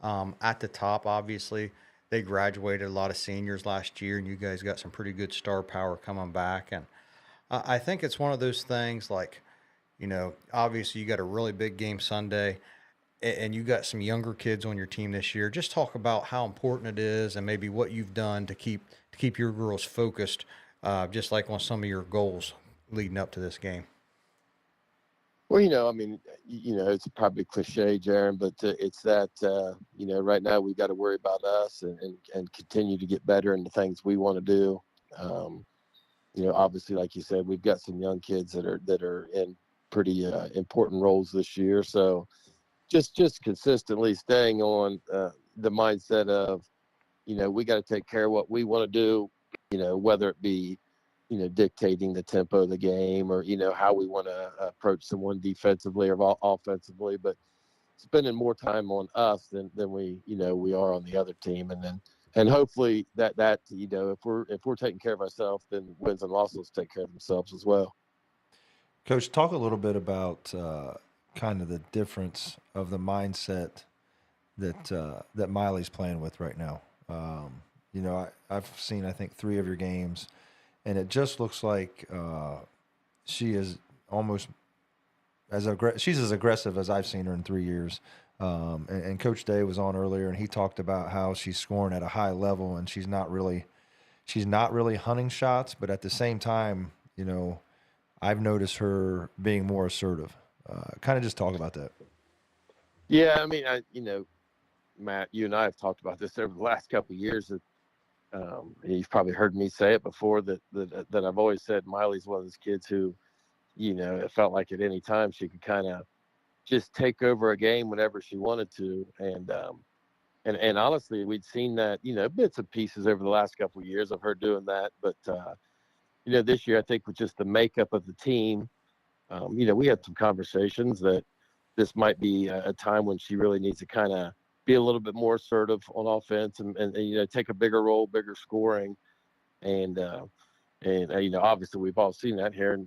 at the top, obviously. They graduated a lot of seniors last year, and you guys got some pretty good star power coming back. And I think it's one of those things like, obviously you got a really big game Sunday, and you got some younger kids on your team this year. Just talk about how important it is and maybe what you've done to keep your girls focused, just like on some of your goals leading up to this game. Well, it's probably cliche, Jeran, but it's that, right now we've got to worry about us and continue to get better in the things we want to do. Obviously, like you said, we've got some young kids that are in pretty important roles this year. So just consistently staying on the mindset of, we got to take care of what we want to do, whether it be, dictating the tempo of the game or, how we want to approach someone defensively or offensively, but spending more time on us than we are on the other team. And then and hopefully that if we're taking care of ourselves, then wins and losses take care of themselves as well. Coach, talk a little bit about kind of the difference of the mindset that Miley's playing with right now. I've seen, I think, 3 of your games, and it just looks like she is almost she's as aggressive as I've seen her in 3 years. And Coach Day was on earlier, and he talked about how she's scoring at a high level, and she's not really hunting shots, but at the same time, I've noticed her being more assertive. Kind of just talk about that. Yeah, I mean, Matt, you and I have talked about this over the last couple of years. That you've probably heard me say it before. That I've always said Miley's one of those kids who, it felt like at any time she could kind of just take over a game whenever she wanted to, and honestly, we'd seen that bits and pieces over the last couple of years of her doing that, but this year I think with just the makeup of the team, we had some conversations that this might be a time when she really needs to kind of be a little bit more assertive on offense and take a bigger role, bigger scoring. And obviously we've all seen that here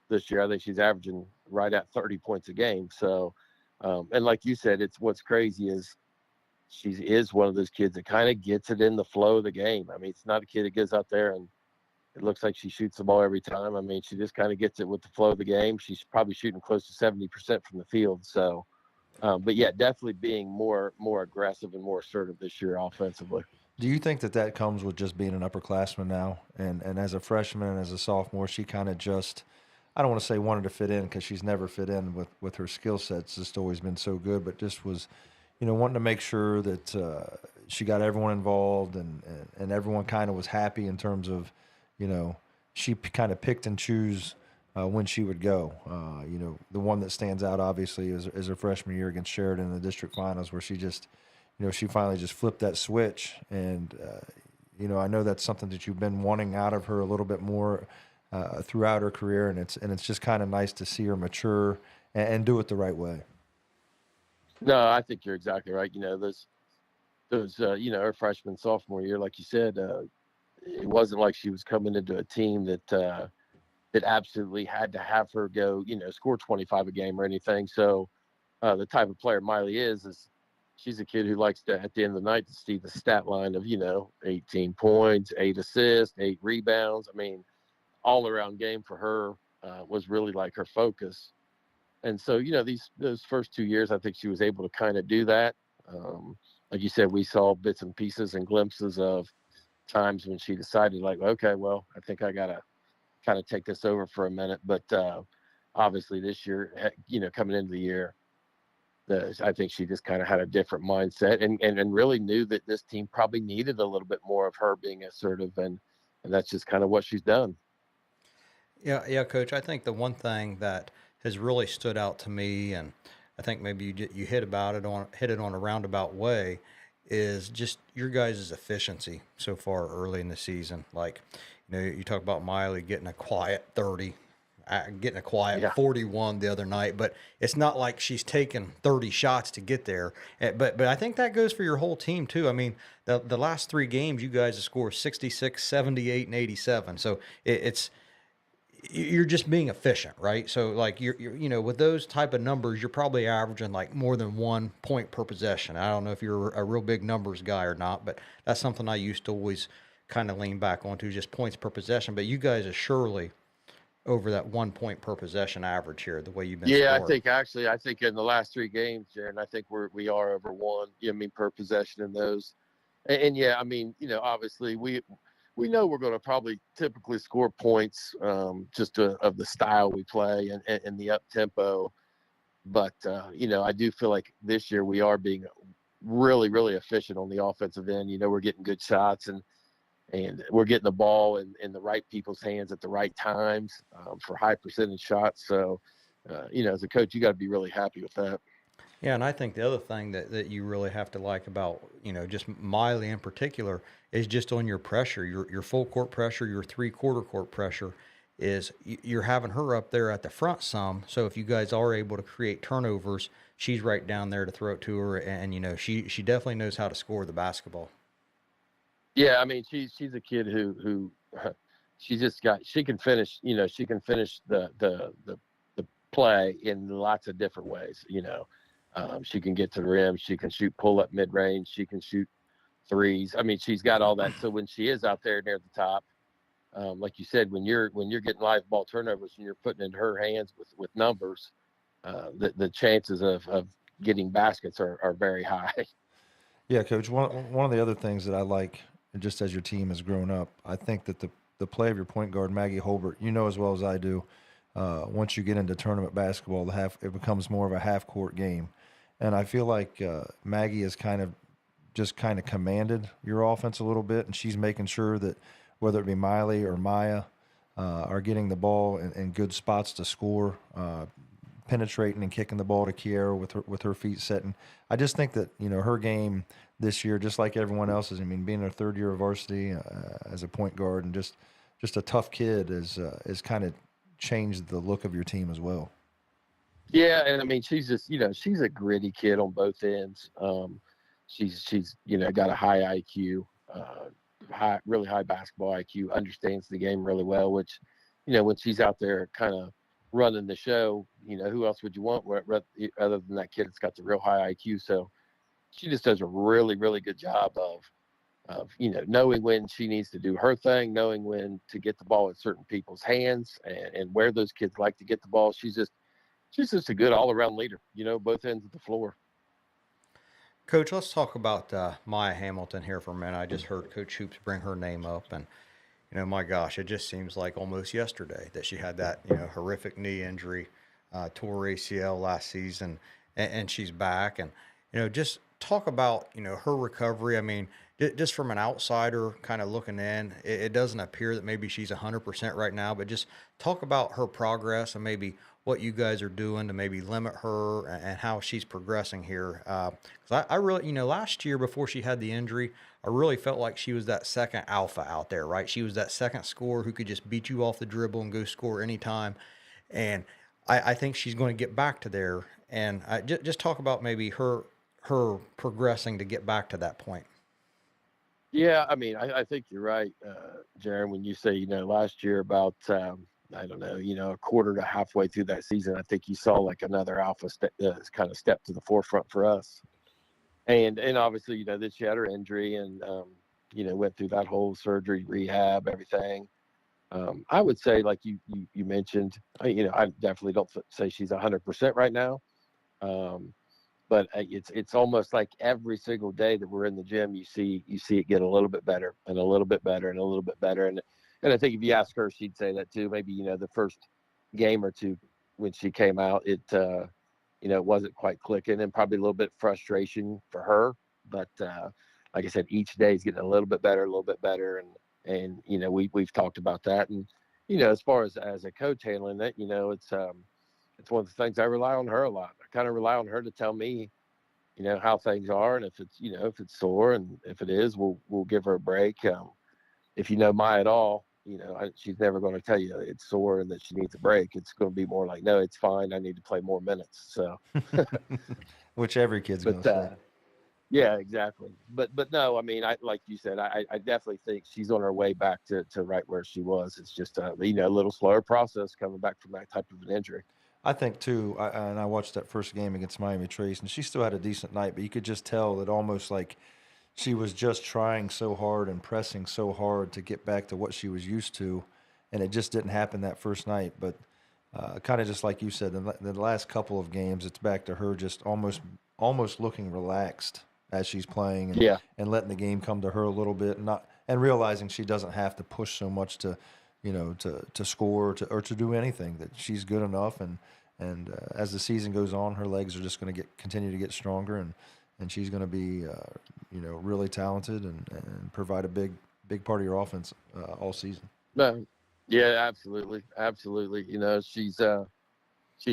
this year. I think she's averaging right at 30 points a game. So, and like you said, what's crazy is she is one of those kids that kind of gets it in the flow of the game. I mean, it's not a kid that gets out there and it looks like she shoots the ball every time. I mean, she just kind of gets it with the flow of the game. She's probably shooting close to 70% from the field. So, but yeah, definitely being more aggressive and more assertive this year offensively. Do you think that comes with just being an upperclassman now? And as a freshman and as a sophomore, she kind of just, I don't want to say wanted to fit in because she's never fit in with her skill sets. Just always been so good, but just was, wanting to make sure that she got everyone involved and everyone kind of was happy in terms of, she kind of picked and choose when she would go. The one that stands out obviously is her freshman year against Sheridan in the district finals, where she just, she finally just flipped that switch. And I know that's something that you've been wanting out of her a little bit more throughout her career, and it's just kind of nice to see her mature and do it the right way. No, I think you're exactly right. Those her freshman sophomore year, like you said, it wasn't like she was coming into a team that absolutely had to have her go, score 25 a game or anything. So the type of player Miley is she's a kid who likes to, at the end of the night, to see the stat line of, 18 points, 8 assists, 8 rebounds. I mean, all around game for her was really like her focus. And so, those first 2 years, I think she was able to kind of do that. Like you said, we saw bits and pieces and glimpses of times when she decided, like, okay, well, I think I got to kind of take this over for a minute. But obviously this year, coming into the year, I think she just kind of had a different mindset and really knew that this team probably needed a little bit more of her being assertive, and that's just kind of what she's done. Yeah, Coach. I think the one thing that has really stood out to me, and I think maybe you hit it on a roundabout way, is just your guys' efficiency so far early in the season. Like, you talk about Miley getting a quiet 30, getting a quiet 41 the other night, but it's not like she's taken 30 shots to get there. But I think that goes for your whole team too. I mean, the last 3 games, you guys have scored 66, 78, and 87. So you're just being efficient, right? So like you're with those type of numbers, you're probably averaging like more than 1 point per possession. I don't know if you're a real big numbers guy or not, but that's something I used to always kind of lean back onto, just points per possession. But you guys are surely over that 1 point per possession average here, the way you've been scoring. I think in the last 3 games, Jeran, I think we are over 1, per possession in those. And yeah, I mean, obviously we know we're going to probably typically score points just of the style we play and the up tempo. But, I do feel like this year we are being really, really efficient on the offensive end. We're getting good shots and we're getting the ball in the right people's hands at the right times for high percentage shots. So, as a coach, you got to be really happy with that. Yeah, and I think the other thing that you really have to like about, just Miley in particular is just on your pressure, your full court pressure, your 3/4 court pressure, is you're having her up there at the front some. So if you guys are able to create turnovers, she's right down there to throw it to her, and she definitely knows how to score the basketball. Yeah, I mean, she's a kid who she can finish. She can finish the play in lots of different ways. She can get to the rim. She can shoot pull up mid range. She can shoot threes. I mean, she's got all that. So when she is out there near the top, like you said, when you're getting live ball turnovers and you're putting it in her hands with numbers, the chances of getting baskets are very high. Yeah, Coach. One of the other things that I like, just as your team has grown up, I think that the play of your point guard, Maggie Holbert, you know as well as I do, once you get into tournament basketball, it becomes more of a half court game, and I feel like Maggie has kind of commanded your offense a little bit, and she's making sure that whether it be Miley or Maya are getting the ball in good spots to score. Penetrating and kicking the ball to Kiera with her feet setting. I just think that her game this year, just like everyone else's. I mean, being her third year of varsity as a point guard and just a tough kid is kind of changed the look of your team as well. Yeah, and I mean, she's just she's a gritty kid on both ends. She's got a high IQ, really high basketball IQ, understands the game really well. Which when she's out there kind of running the show, who else would you want other than that kid that's got the real high IQ? So she just does a really, really good job of knowing when she needs to do her thing, knowing when to get the ball in certain people's hands and where those kids like to get the ball. She's just a good all-around leader, both ends of the floor. Coach, let's talk about Maya Hamilton here for a minute. I just heard Coach Hoops bring her name up, and my gosh, it just seems like almost yesterday that she had that, horrific knee injury, tore ACL last season, and she's back. And, just talk about, her recovery. I mean, just from an outsider kind of looking in, it doesn't appear that maybe she's 100% right now, but just talk about her progress and maybe what you guys are doing to maybe limit her and how she's progressing here. Because I really, last year before she had the injury, I really felt like she was that second alpha out there, right? She was that second scorer who could just beat you off the dribble and go score anytime. And I think she's going to get back to there. And just talk about maybe her progressing to get back to that point. Yeah, I mean, I think you're right, Jeran, when you say, last year about, I don't know, a quarter to halfway through that season, I think you saw like another alpha kind of step to the forefront for us. And obviously, that she had her injury and, went through that whole surgery, rehab, everything. I would say, like you mentioned, I definitely don't say she's 100% right now. But it's almost like every single day that we're in the gym, you see it get a little bit better and a little bit better and a little bit better. And I think if you ask her, she'd say that too. Maybe, the first game or two when she came out, it wasn't quite clicking and probably a little bit frustration for her. But like I said, each day is getting a little bit better. And we've talked about that. And, as far as a coach handling it, it's one of the things I rely on her a lot. I kind of rely on her to tell me, how things are. And if it's sore and if it is, we'll give her a break. If Maya at all, she's never going to tell you it's sore and that she needs a break. It's going to be more like, no, it's fine. I need to play more minutes. So, which every kid's going to say. Yeah, exactly. But no, I mean, like you said, I definitely think she's on her way back to right where she was. It's just a little slower process coming back from that type of an injury. I think too, and I watched that first game against Miami Trace, and she still had a decent night, but you could just tell that almost like she was just trying so hard and pressing so hard to get back to what she was used to, and it just didn't happen that first night. But kind of just like you said, the last couple of games, it's back to her just almost looking relaxed as she's playing and letting the game come to her a little bit, and realizing she doesn't have to push so much to score or to do anything, that she's good enough. And as the season goes on, her legs are just going to continue to get stronger, and she's going to be, really talented and provide a big part of your offense all season. No, yeah, absolutely. She's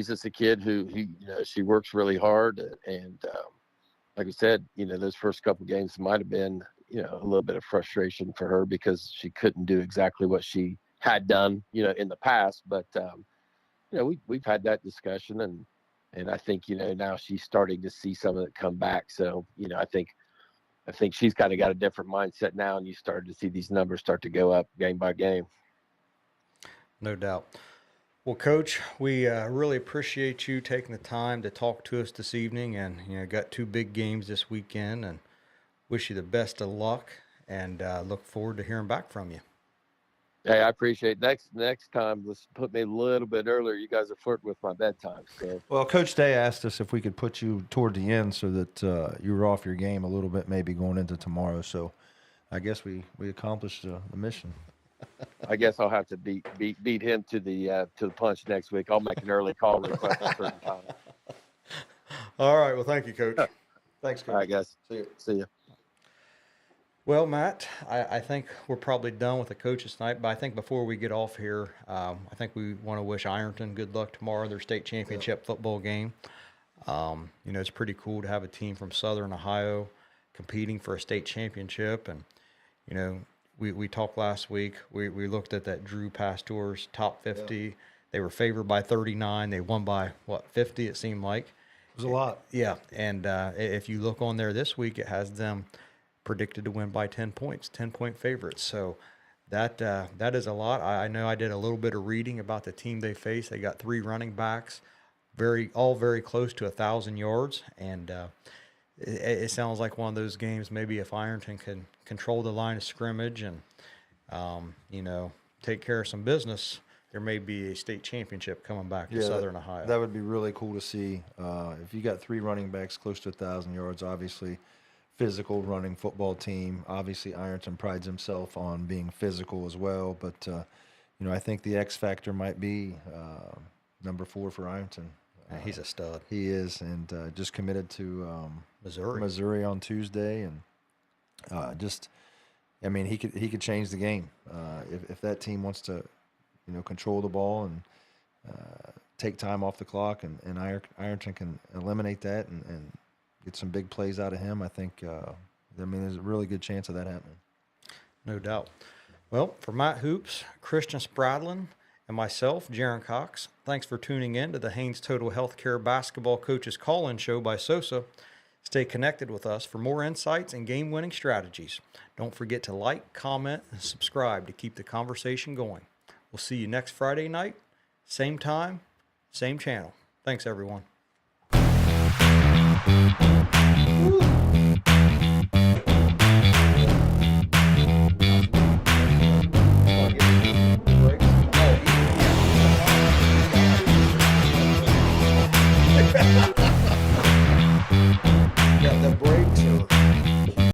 just a kid who she works really hard, and like I said, those first couple games might have been, a little bit of frustration for her because she couldn't do exactly what she had done, in the past. But we've had that discussion, and I think now she's starting to see some of it come back. So I think I think she's kind of got a different mindset now, and you started to see these numbers start to go up game by game. No doubt. Well, Coach, we really appreciate you taking the time to talk to us this evening, and got 2 big games this weekend, and wish you the best of luck, and look forward to hearing back from you. Hey, I appreciate it. Next time, let's put me a little bit earlier. You guys are flirting with my bedtime. So. Well, Coach Day asked us if we could put you toward the end so that you were off your game a little bit, maybe going into tomorrow. So I guess we accomplished the mission. I guess I'll have to beat him to the punch next week. I'll make an early call request at a certain time. All right. Well, thank you, Coach. Thanks, Coach. All right, guys. See you. Well, Matt, I think we're probably done with the coaches tonight, but I think before we get off here, I think we want to wish Ironton good luck tomorrow, their state championship football game. It's pretty cool to have a team from Southern Ohio competing for a state championship. And, we talked last week, we looked at that Drew Pastor's top 50. Yeah. They were favored by 39. They won by, 50 it seemed like. It was a lot. Yeah, and if you look on there this week, it has them predicted to win by 10 points, 10-point favorites. So that is a lot. I know I did a little bit of reading about the team they face. They got 3 running backs, all very close to 1,000 yards. And it sounds like one of those games, maybe if Ironton can control the line of scrimmage and, take care of some business, there may be a state championship coming back to Southern Ohio. That would be really cool to see. If you got 3 running backs close to 1,000 yards, obviously – physical running football team. Obviously, Ironton prides himself on being physical as well. But, I think the X factor might be number 4 for Ironton. He's a stud. He is, and just committed to Missouri on Tuesday. And he could change the game. If that team wants to, control the ball and take time off the clock, and Ironton can eliminate that and get some big plays out of him, I think, there's a really good chance of that happening. No doubt. Well, for Matt Hoops, Christian Spradlin, and myself, Jeran Cox, thanks for tuning in to the Haynes Total Healthcare Basketball Coaches Call-In Show by Sosa. Stay connected with us for more insights and game-winning strategies. Don't forget to like, comment, and subscribe to keep the conversation going. We'll see you next Friday night, same time, same channel. Thanks, everyone.